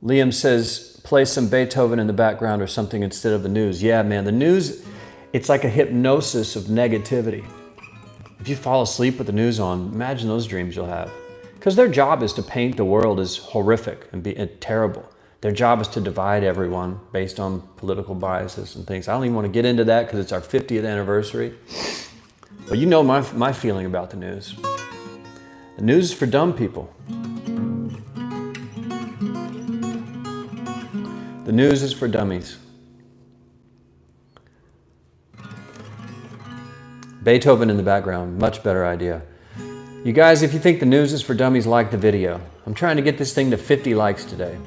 Liam says, play some Beethoven in the background or something instead of the news. Yeah, man, the news, it's like a hypnosis of negativity. If you fall asleep with the news on, imagine those dreams you'll have. Because their job is to paint the world as horrific and terrible. Their job is to divide everyone based on political biases and things. I don't even want to get into that because it's our 50th anniversary. But you know my feeling about the news. The news is for dumb people. The news is for dummies. Beethoven in the background, much better idea. You guys, if you think the news is for dummies, like the video. I'm trying to get this thing to 50 likes today.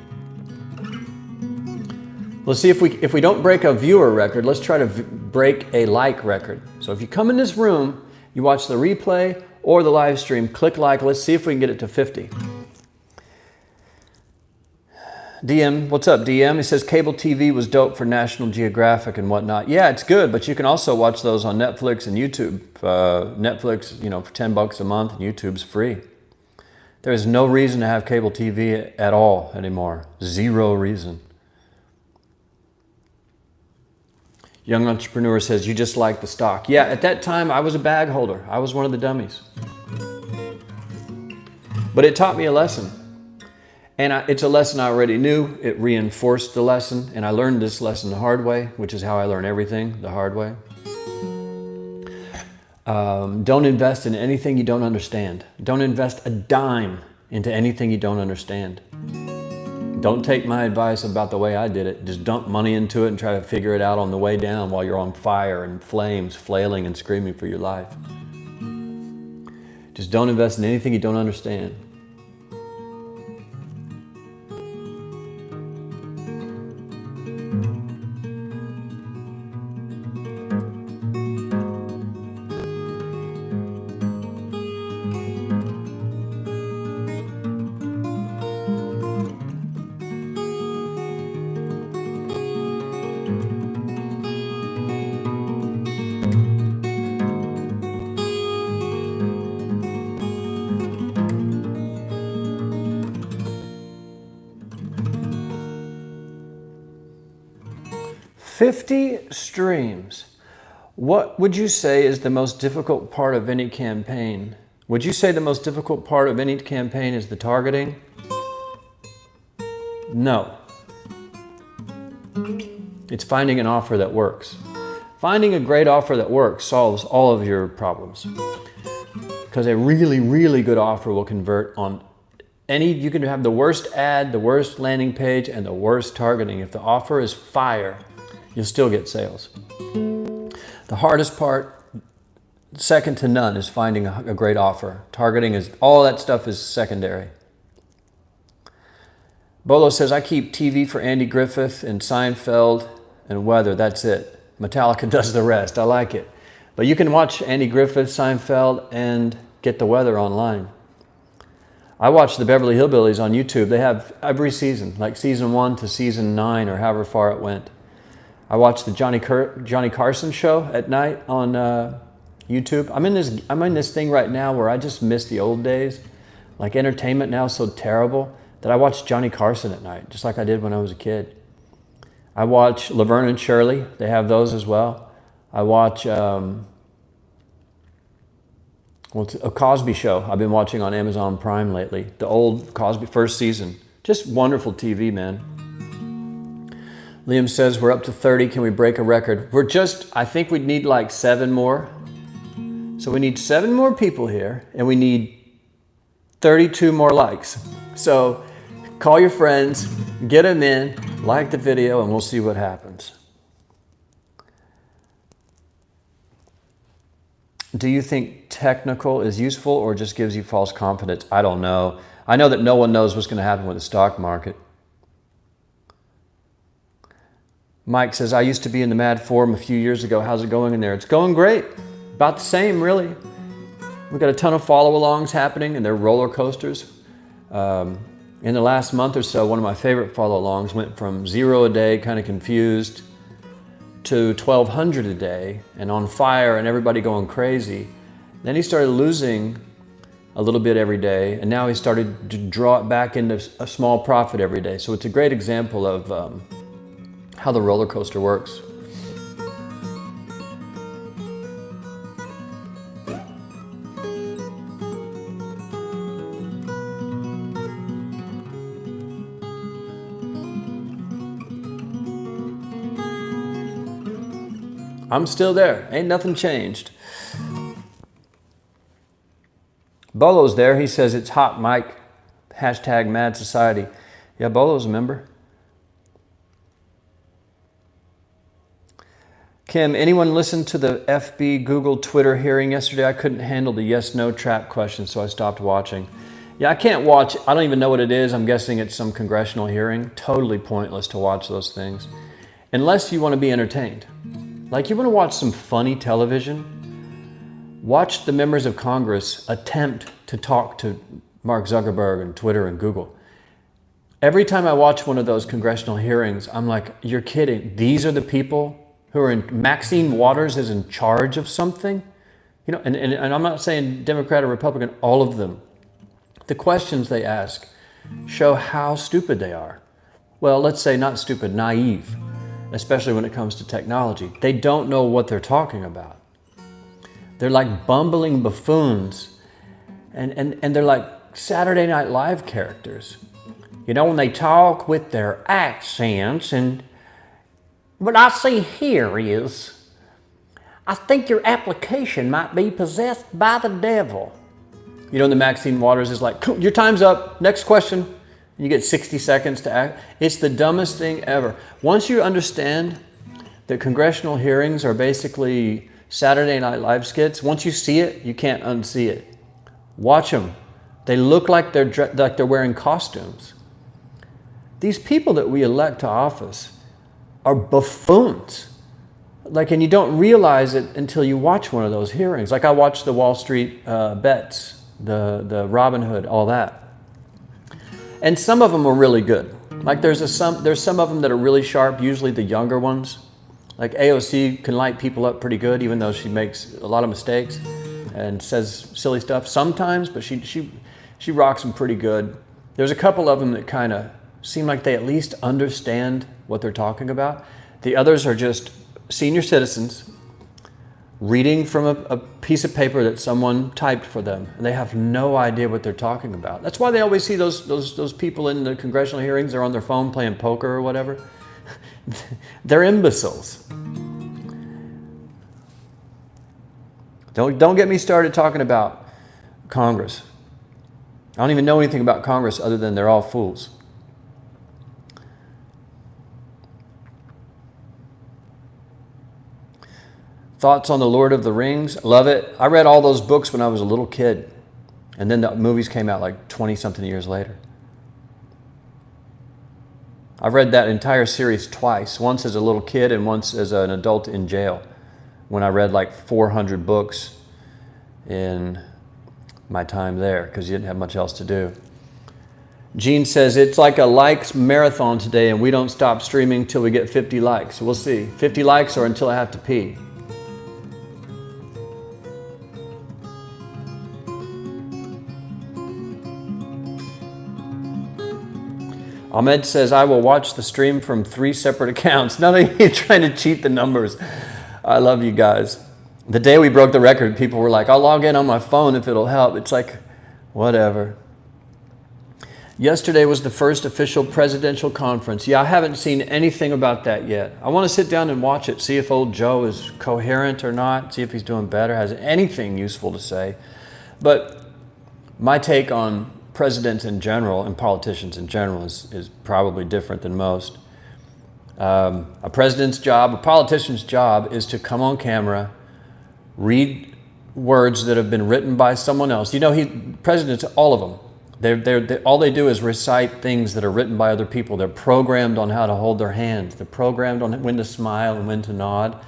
Let's see if we don't break a viewer record, let's try to break a like record. So if you come in this room, you watch the replay or the live stream, click like, let's see if we can get it to 50. DM, what's up, DM? He says cable TV was dope for National Geographic and whatnot. Yeah, it's good, but you can also watch those on Netflix and YouTube. Netflix, you know, for $10 a month, and YouTube's free. There's no reason to have cable TV at all anymore. Zero reason. Young Entrepreneur says, you just like the stock. Yeah, at that time, I was a bag holder. I was one of the dummies. But it taught me a lesson. And it's a lesson I already knew. It reinforced the lesson, and I learned this lesson the hard way, which is how I learn everything, the hard way. Don't invest in anything you don't understand. Don't invest a dime into anything you don't understand. Don't take my advice about the way I did it. Just dump money into it and try to figure it out on the way down while you're on fire and flames, flailing and screaming for your life. Just don't invest in anything you don't understand. $50 streams. What would you say is the most difficult part of any campaign? Would you say the most difficult part of any campaign is the targeting? No. It's finding an offer that works. Finding a great offer that works solves all of your problems. Because a really, really good offer will convert on you can have the worst ad, the worst landing page, and the worst targeting. If the offer is fire, you'll still get sales. The hardest part, second to none, is finding a great offer. Targeting is, all that stuff is secondary. Bolo says, I keep TV for Andy Griffith and Seinfeld and weather, that's it. Metallica does the rest, I like it. But you can watch Andy Griffith, Seinfeld, and get the weather online. I watch the Beverly Hillbillies on YouTube. They have every season, like season 1 to season 9 or however far it went. I watch the Johnny Carson show at night on YouTube. I'm in this thing right now where I just miss the old days. Like entertainment now is so terrible that I watch Johnny Carson at night, just like I did when I was a kid. I watch Laverne and Shirley. They have those as well. I watch a Cosby show I've been watching on Amazon Prime lately. The old Cosby first season. Just wonderful TV, man. Liam says, we're up to 30. Can we break a record? I think we'd need like 7 more. So we need 7 more people here, and we need 32 more likes. So call your friends, get them in, like the video, and we'll see what happens. Do you think technical is useful or just gives you false confidence? I don't know. I know that no one knows what's going to happen with the stock market. Mike says, I used to be in the Mad Forum a few years ago. How's it going in there? It's going great. About the same, really. We've got a ton of follow-alongs happening, and they're roller coasters. In the last month or so, one of my favorite follow-alongs went from 0 a day, kind of confused, to 1,200 a day and on fire and everybody going crazy. Then he started losing a little bit every day, and now he started to draw it back into a small profit every day. So it's a great example of how the roller coaster works. I'm still there. Ain't nothing changed. Bolo's there. He says it's hot, Mike. Hashtag Mad Society. Yeah, Bolo's a member. Kim, anyone listen to the FB, Google, Twitter hearing yesterday? I couldn't handle the yes-no trap question, so I stopped watching. Yeah, I can't watch. I don't even know what it is. I'm guessing it's some congressional hearing. Totally pointless to watch those things. Unless you want to be entertained. Like you want to watch some funny television, watch the members of Congress attempt to talk to Mark Zuckerberg and Twitter and Google. Every time I watch one of those congressional hearings, I'm like, you're kidding. These are the people who are in, Maxine Waters is in charge of something. You know, and I'm not saying Democrat or Republican, all of them. The questions they ask show how stupid they are. Well, let's say not stupid, naive. Especially when it comes to technology. They don't know what they're talking about. They're like bumbling buffoons, and they're like Saturday Night Live characters. You know, when they talk with their accents, and what I see here is, I think your application might be possessed by the devil. You know, and the Maxine Waters is like, your time's up, next question. You get 60 seconds to act. It's the dumbest thing ever. Once you understand that congressional hearings are basically Saturday Night Live skits, once you see it, you can't unsee it. Watch them. They look like they're wearing costumes. These people that we elect to office are buffoons. Like, and you don't realize it until you watch one of those hearings. Like I watched the Wall Street bets, the Robin Hood, all that. And some of them are really good. Like there's some of them that are really sharp, usually the younger ones. Like AOC can light people up pretty good, even though she makes a lot of mistakes and says silly stuff sometimes, but she rocks them pretty good. There's a couple of them that kind of seem like they at least understand what they're talking about. The others are just senior citizens reading from a piece of paper that someone typed for them, and they have no idea what they're talking about. That's why they always see those people in the congressional hearings. They're on their phone playing poker or whatever. They're imbeciles. Don't get me started talking about Congress. I don't even know anything about Congress other than they're all fools. Thoughts on The Lord of the Rings? Love it. I read all those books when I was a little kid. And then the movies came out like 20-something years later. I've read that entire series twice. Once as a little kid and once as an adult in jail. When I read like 400 books in my time there because you didn't have much else to do. Gene says, it's like a likes marathon today and we don't stop streaming till we get 50 likes. We'll see. 50 likes or until I have to pee. Ahmed says, I will watch the stream from 3 separate accounts. None of you trying to cheat the numbers. I love you guys. The day we broke the record, people were like, I'll log in on my phone if it'll help. It's like, whatever. Yesterday was the first official presidential conference. Yeah, I haven't seen anything about that yet. I want to sit down and watch it, see if old Joe is coherent or not, see if he's doing better, has anything useful to say. But my take on presidents in general and politicians in general is probably different than most. A president's job, a politician's job is to come on camera, read words that have been written by someone else. You know, presidents, all of them, all they do is recite things that are written by other people. They're programmed on how to hold their hands. They're programmed on when to smile and when to nod.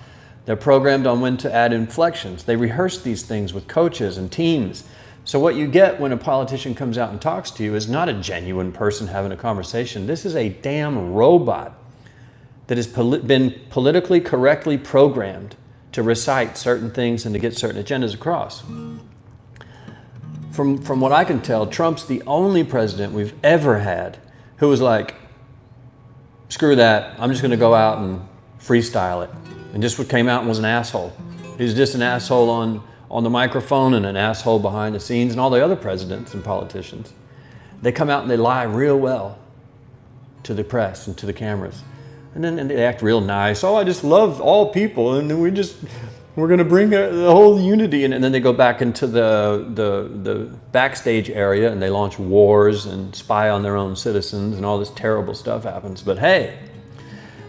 They're programmed on when to add inflections. They rehearse these things with coaches and teams So what you get when a politician comes out and talks to you is not a genuine person having a conversation. This is a damn robot that has been politically correctly programmed to recite certain things and to get certain agendas across. From what I can tell, Trump's the only president we've ever had who was like, screw that, I'm just going to go out and freestyle it. And just came out and was an asshole. He was just an asshole on the microphone and an asshole behind the scenes, and all the other presidents and politicians. They come out and they lie real well to the press and to the cameras. And then they act real nice. Oh, I just love all people, and then we're going to bring the whole unity. And then they go back into the backstage area and they launch wars and spy on their own citizens, and all this terrible stuff happens. But hey,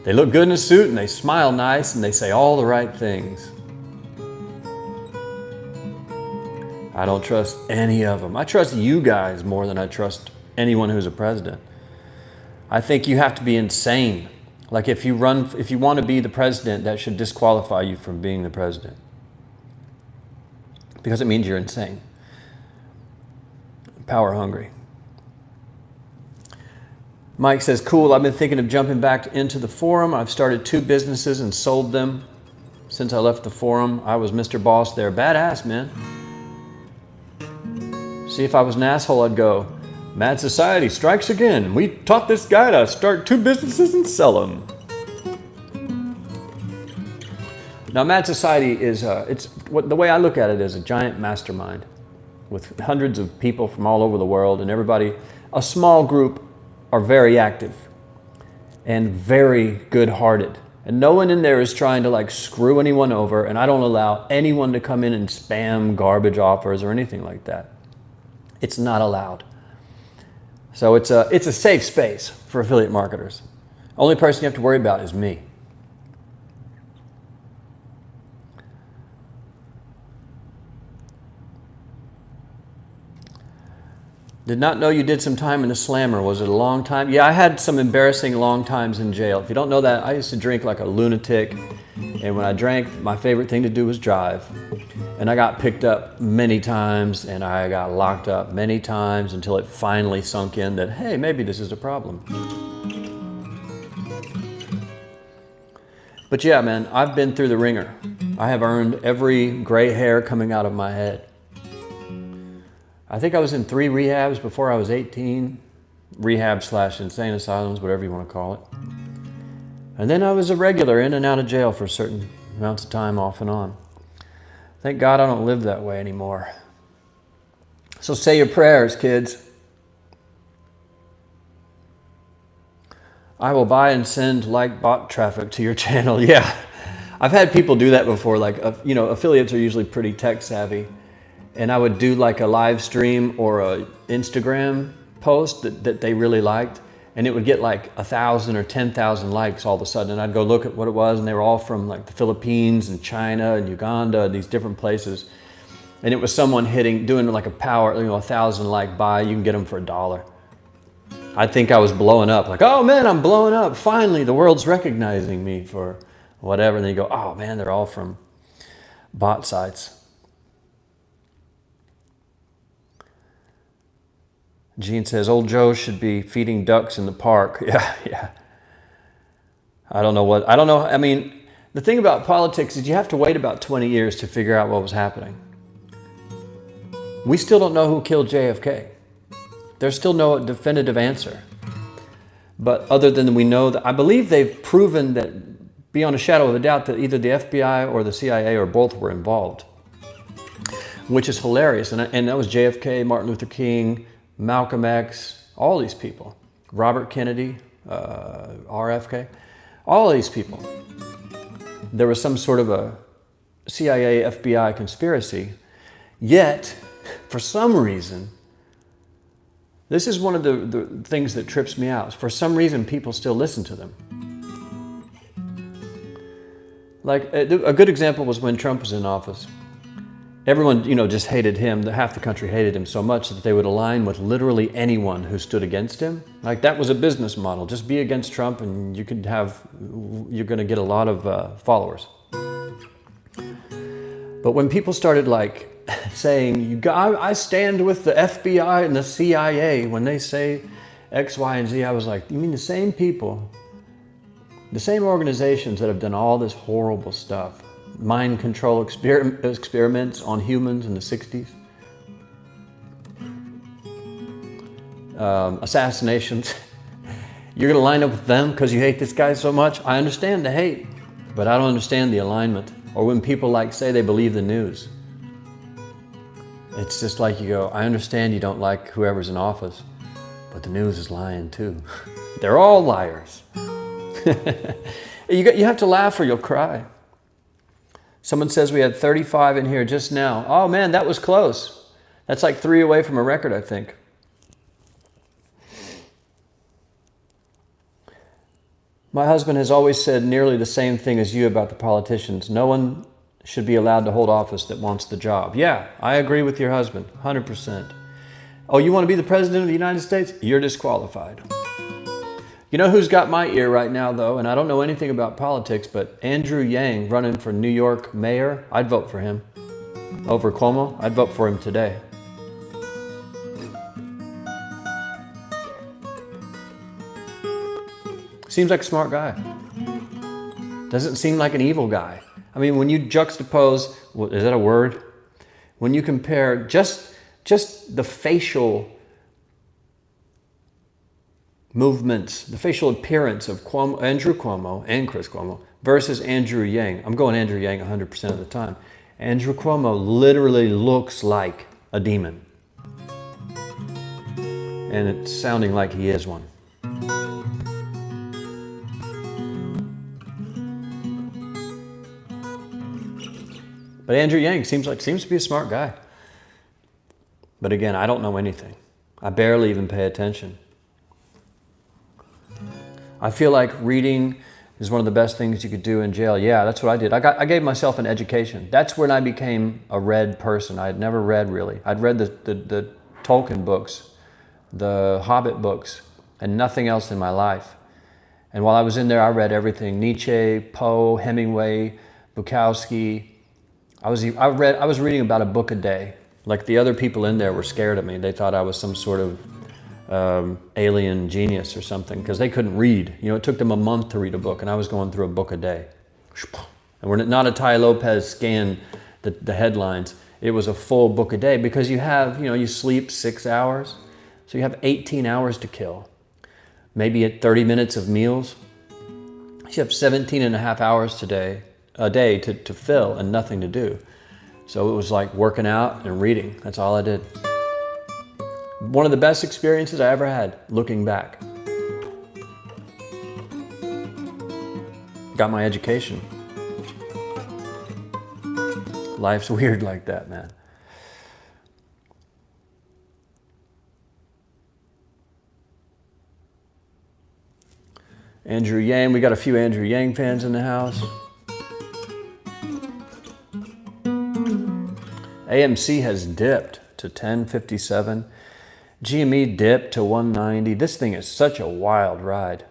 they look good in a suit and they smile nice and they say all the right things. I don't trust any of them. I trust you guys more than I trust anyone who's a president. I think you have to be insane. Like if you want to be the president, that should disqualify you from being the president. Because it means you're insane. Power hungry. Mike says, cool, I've been thinking of jumping back into the forum. I've started 2 businesses and sold them since I left the forum. I was Mr. Boss there. Badass, man. See, if I was an asshole, I'd go, Mad Society strikes again. We taught this guy to start 2 businesses and sell them. Now, Mad Society is, the way I look at it is a giant mastermind with hundreds of people from all over the world, and everybody, a small group, are very active and very good-hearted. And no one in there is trying to like screw anyone over, and I don't allow anyone to come in and spam garbage offers or anything like that. It's not allowed. So it's a safe space for affiliate marketers. Only person you have to worry about is me. Did not know you did some time in the slammer. Was it a long time? Yeah, I had some embarrassing long times in jail. If you don't know that, I used to drink like a lunatic. And when I drank, my favorite thing to do was drive. And I got picked up many times, and I got locked up many times until it finally sunk in that, hey, maybe this is a problem. But yeah, man, I've been through the ringer. I have earned every gray hair coming out of my head. I think I was in 3 rehabs before I was 18. Rehab/insane asylums, whatever you want to call it. And then I was a regular in and out of jail for certain amounts of time off and on. Thank God I don't live that way anymore. So say your prayers, kids. I will buy and send like bot traffic to your channel. Yeah, I've had people do that before. Like, affiliates are usually pretty tech savvy. And I would do like a live stream or a Instagram post that they really liked, and it would get like 1,000 or 10,000 likes all of a sudden. And I'd go look at what it was, and they were all from like the Philippines and China and Uganda and these different places. And it was someone doing like a power, 1,000 like buy, you can get them for $1. I think I was blowing up, like, oh man, I'm blowing up. Finally, the world's recognizing me for whatever. And then you go, oh man, they're all from bot sites. Gene says, old Joe should be feeding ducks in the park. Yeah. I don't know. I mean, the thing about politics is you have to wait about 20 years to figure out what was happening. We still don't know who killed JFK. There's still no definitive answer. But other than we know that, I believe they've proven that beyond a shadow of a doubt that either the FBI or the CIA or both were involved, which is hilarious. And that was JFK, Martin Luther King, Malcolm X, all these people, Robert Kennedy, RFK, all these people. There was some sort of a CIA, FBI conspiracy, yet for some reason, this is one of the things that trips me out. For some reason, people still listen to them. Like a good example was when Trump was in office. Everyone, just hated him. Half the country hated him so much that they would align with literally anyone who stood against him. Like that was a business model. Just be against Trump and you're going to get a lot of followers. But when people started like saying, I stand with the FBI and the CIA when they say X, Y, and Z. I was like, you mean the same people, the same organizations that have done all this horrible stuff, mind control experiments on humans in the 60s, assassinations. You're going to line up with them because you hate this guy so much? I understand the hate, but I don't understand the alignment. Or when people like say they believe the news. It's just like you go, I understand you don't like whoever's in office, but the news is lying too. They're all liars. You have to laugh or you'll cry. Someone says we had 35 in here just now. Oh man, that was close. That's like 3 away from a record, I think. My husband has always said nearly the same thing as you about the politicians. No one should be allowed to hold office that wants the job. Yeah, I agree with your husband, 100%. Oh, you want to be the president of the United States? You're disqualified. You know who's got my ear right now, though, and I don't know anything about politics, but Andrew Yang running for New York mayor, I'd vote for him. Over Cuomo, I'd vote for him today. Seems like a smart guy. Doesn't seem like an evil guy. I mean, when you juxtapose, is that a word? When you compare just the facial movements, the facial appearance of Andrew Cuomo and Chris Cuomo versus Andrew Yang. I'm going Andrew Yang 100% of the time. Andrew Cuomo literally looks like a demon. And it's sounding like he is one. But Andrew Yang seems to be a smart guy. But again, I don't know anything. I barely even pay attention. I feel like reading is one of the best things you could do in jail. Yeah, that's what I did. I gave myself an education. That's when I became a read person. I had never read really. I'd read the Tolkien books, the Hobbit books, and nothing else in my life. And while I was in there, I read everything. Nietzsche, Poe, Hemingway, Bukowski. I was reading about a book a day. Like the other people in there were scared of me. They thought I was some sort of alien genius or something because they couldn't read. You know, it took them a month to read a book, and I was going through a book a day. And we're not a Tai Lopez scan the headlines. It was a full book a day because you sleep 6 hours, so you have 18 hours to kill. Maybe at 30 minutes of meals. You have 17 and a half hours a day to fill and nothing to do. So it was like working out and reading. That's all I did. One of the best experiences I ever had, looking back. Got my education. Life's weird like that, man. Andrew Yang, we got a few Andrew Yang fans in the house. AMC has dipped to 1057. GME dipped to 190. This thing is such a wild ride.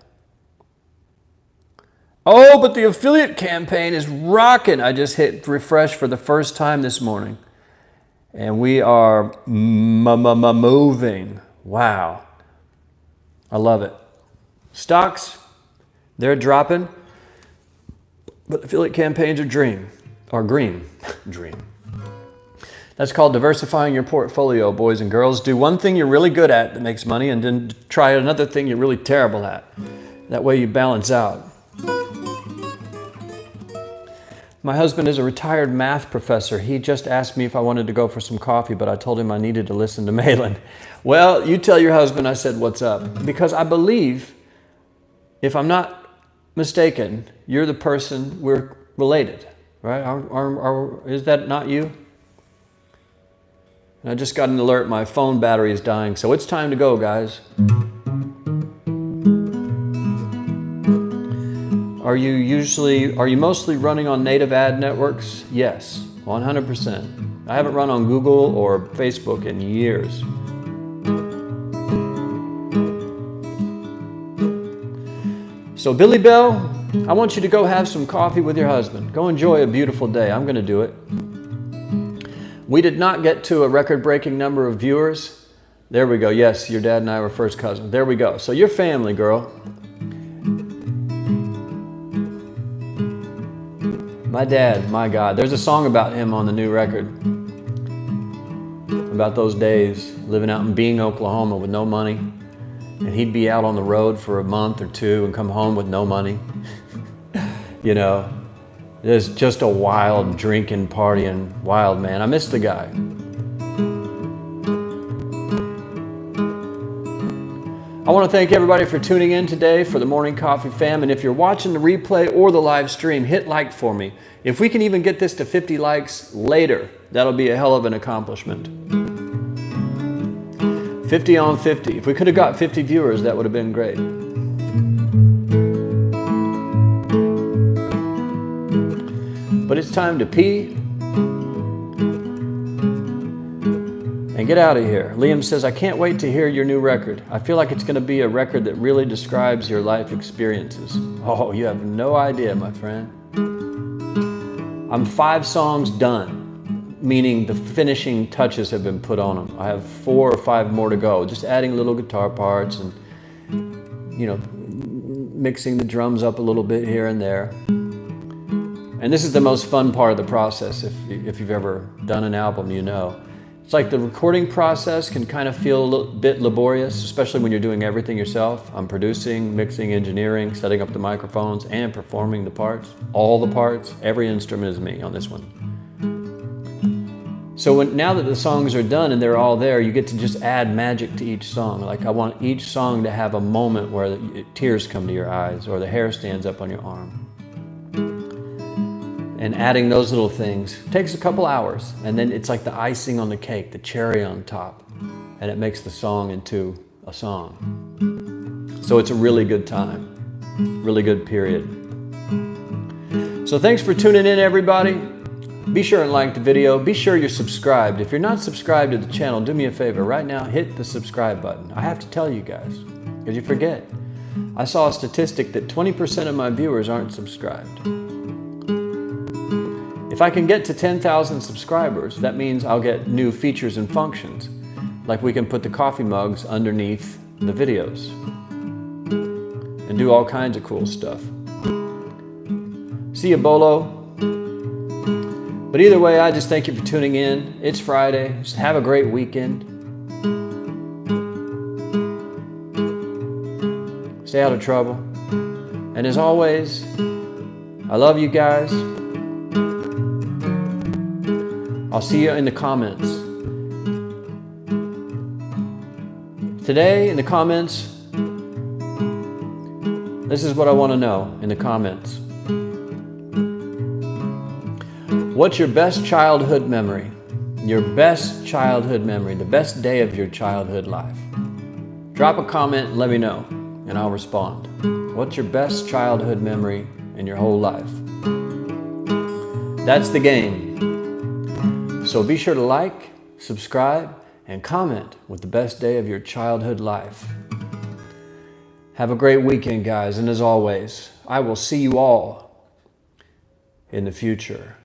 Oh, but the affiliate campaign is rocking. I just hit refresh for the first time this morning. And we are moving. Wow. I love it. Stocks, they're dropping. But affiliate campaigns are green. Dream. That's called diversifying your portfolio, boys and girls. Do one thing you're really good at that makes money, and then try another thing you're really terrible at. That way you balance out. My husband is a retired math professor. He just asked me if I wanted to go for some coffee, but I told him I needed to listen to Malan. Well, you tell your husband I said what's up. Because I believe, if I'm not mistaken, you're the person we're related, right? Is that not you? And I just got an alert, my phone battery is dying, so it's time to go, guys. Are you mostly running on native ad networks? Yes, 100%. I haven't run on Google or Facebook in years. So Billy Bell, I want you to go have some coffee with your husband. Go enjoy a beautiful day. I'm going to do it. We did not get to a record-breaking number of viewers. There we go. Yes, your dad and I were first cousins. There we go. So you're family, girl. My dad, my God. There's a song about him on the new record. About those days living out in Being, Oklahoma with no money. And he'd be out on the road for a month or two and come home with no money. You know, there's just a wild drinking, partying, wild man. I miss the guy. I want to thank everybody for tuning in today for the Morning Coffee Fam. And if you're watching the replay or the live stream, hit like for me. If we can even get this to 50 likes later, that'll be a hell of an accomplishment. 50 on 50. If we could have got 50 viewers, that would have been great. But it's time to pee and get out of here. Liam says, I can't wait to hear your new record. I feel like it's going to be a record that really describes your life experiences. Oh, you have no idea, my friend. I'm 5 songs done, meaning the finishing touches have been put on them. I have 4 or 5 more to go, just adding little guitar parts and, you know, mixing the drums up a little bit here and there. And this is the most fun part of the process. If you've ever done an album, you know. It's like the recording process can kind of feel a little bit laborious, especially when you're doing everything yourself. I'm producing, mixing, engineering, setting up the microphones, and performing the parts. All the parts, every instrument is me on this one. So now that the songs are done and they're all there, you get to just add magic to each song. Like I want each song to have a moment where tears come to your eyes or the hair stands up on your arm. And adding those little things takes a couple hours, and then it's like the icing on the cake, the cherry on top, and it makes the song into a song. So it's a really good time, really good period. So thanks for tuning in, everybody. Be sure and like the video. Be sure you're subscribed. If you're not subscribed to the channel, do me a favor. Right now, hit the subscribe button. I have to tell you guys, because you forget. I saw a statistic that 20% of my viewers aren't subscribed. If I can get to 10,000 subscribers, that means I'll get new features and functions. Like we can put the coffee mugs underneath the videos and do all kinds of cool stuff. See ya, Bolo. But either way, I just thank you for tuning in. It's Friday. Just have a great weekend. Stay out of trouble. And as always, I love you guys. I'll see you in the comments. Today, in the comments, this is what I want to know in the comments. What's your best childhood memory? Your best childhood memory, the best day of your childhood life. Drop a comment and let me know, and I'll respond. What's your best childhood memory in your whole life? That's the game. So be sure to like, subscribe, and comment with the best day of your childhood life. Have a great weekend, guys, and as always, I will see you all in the future.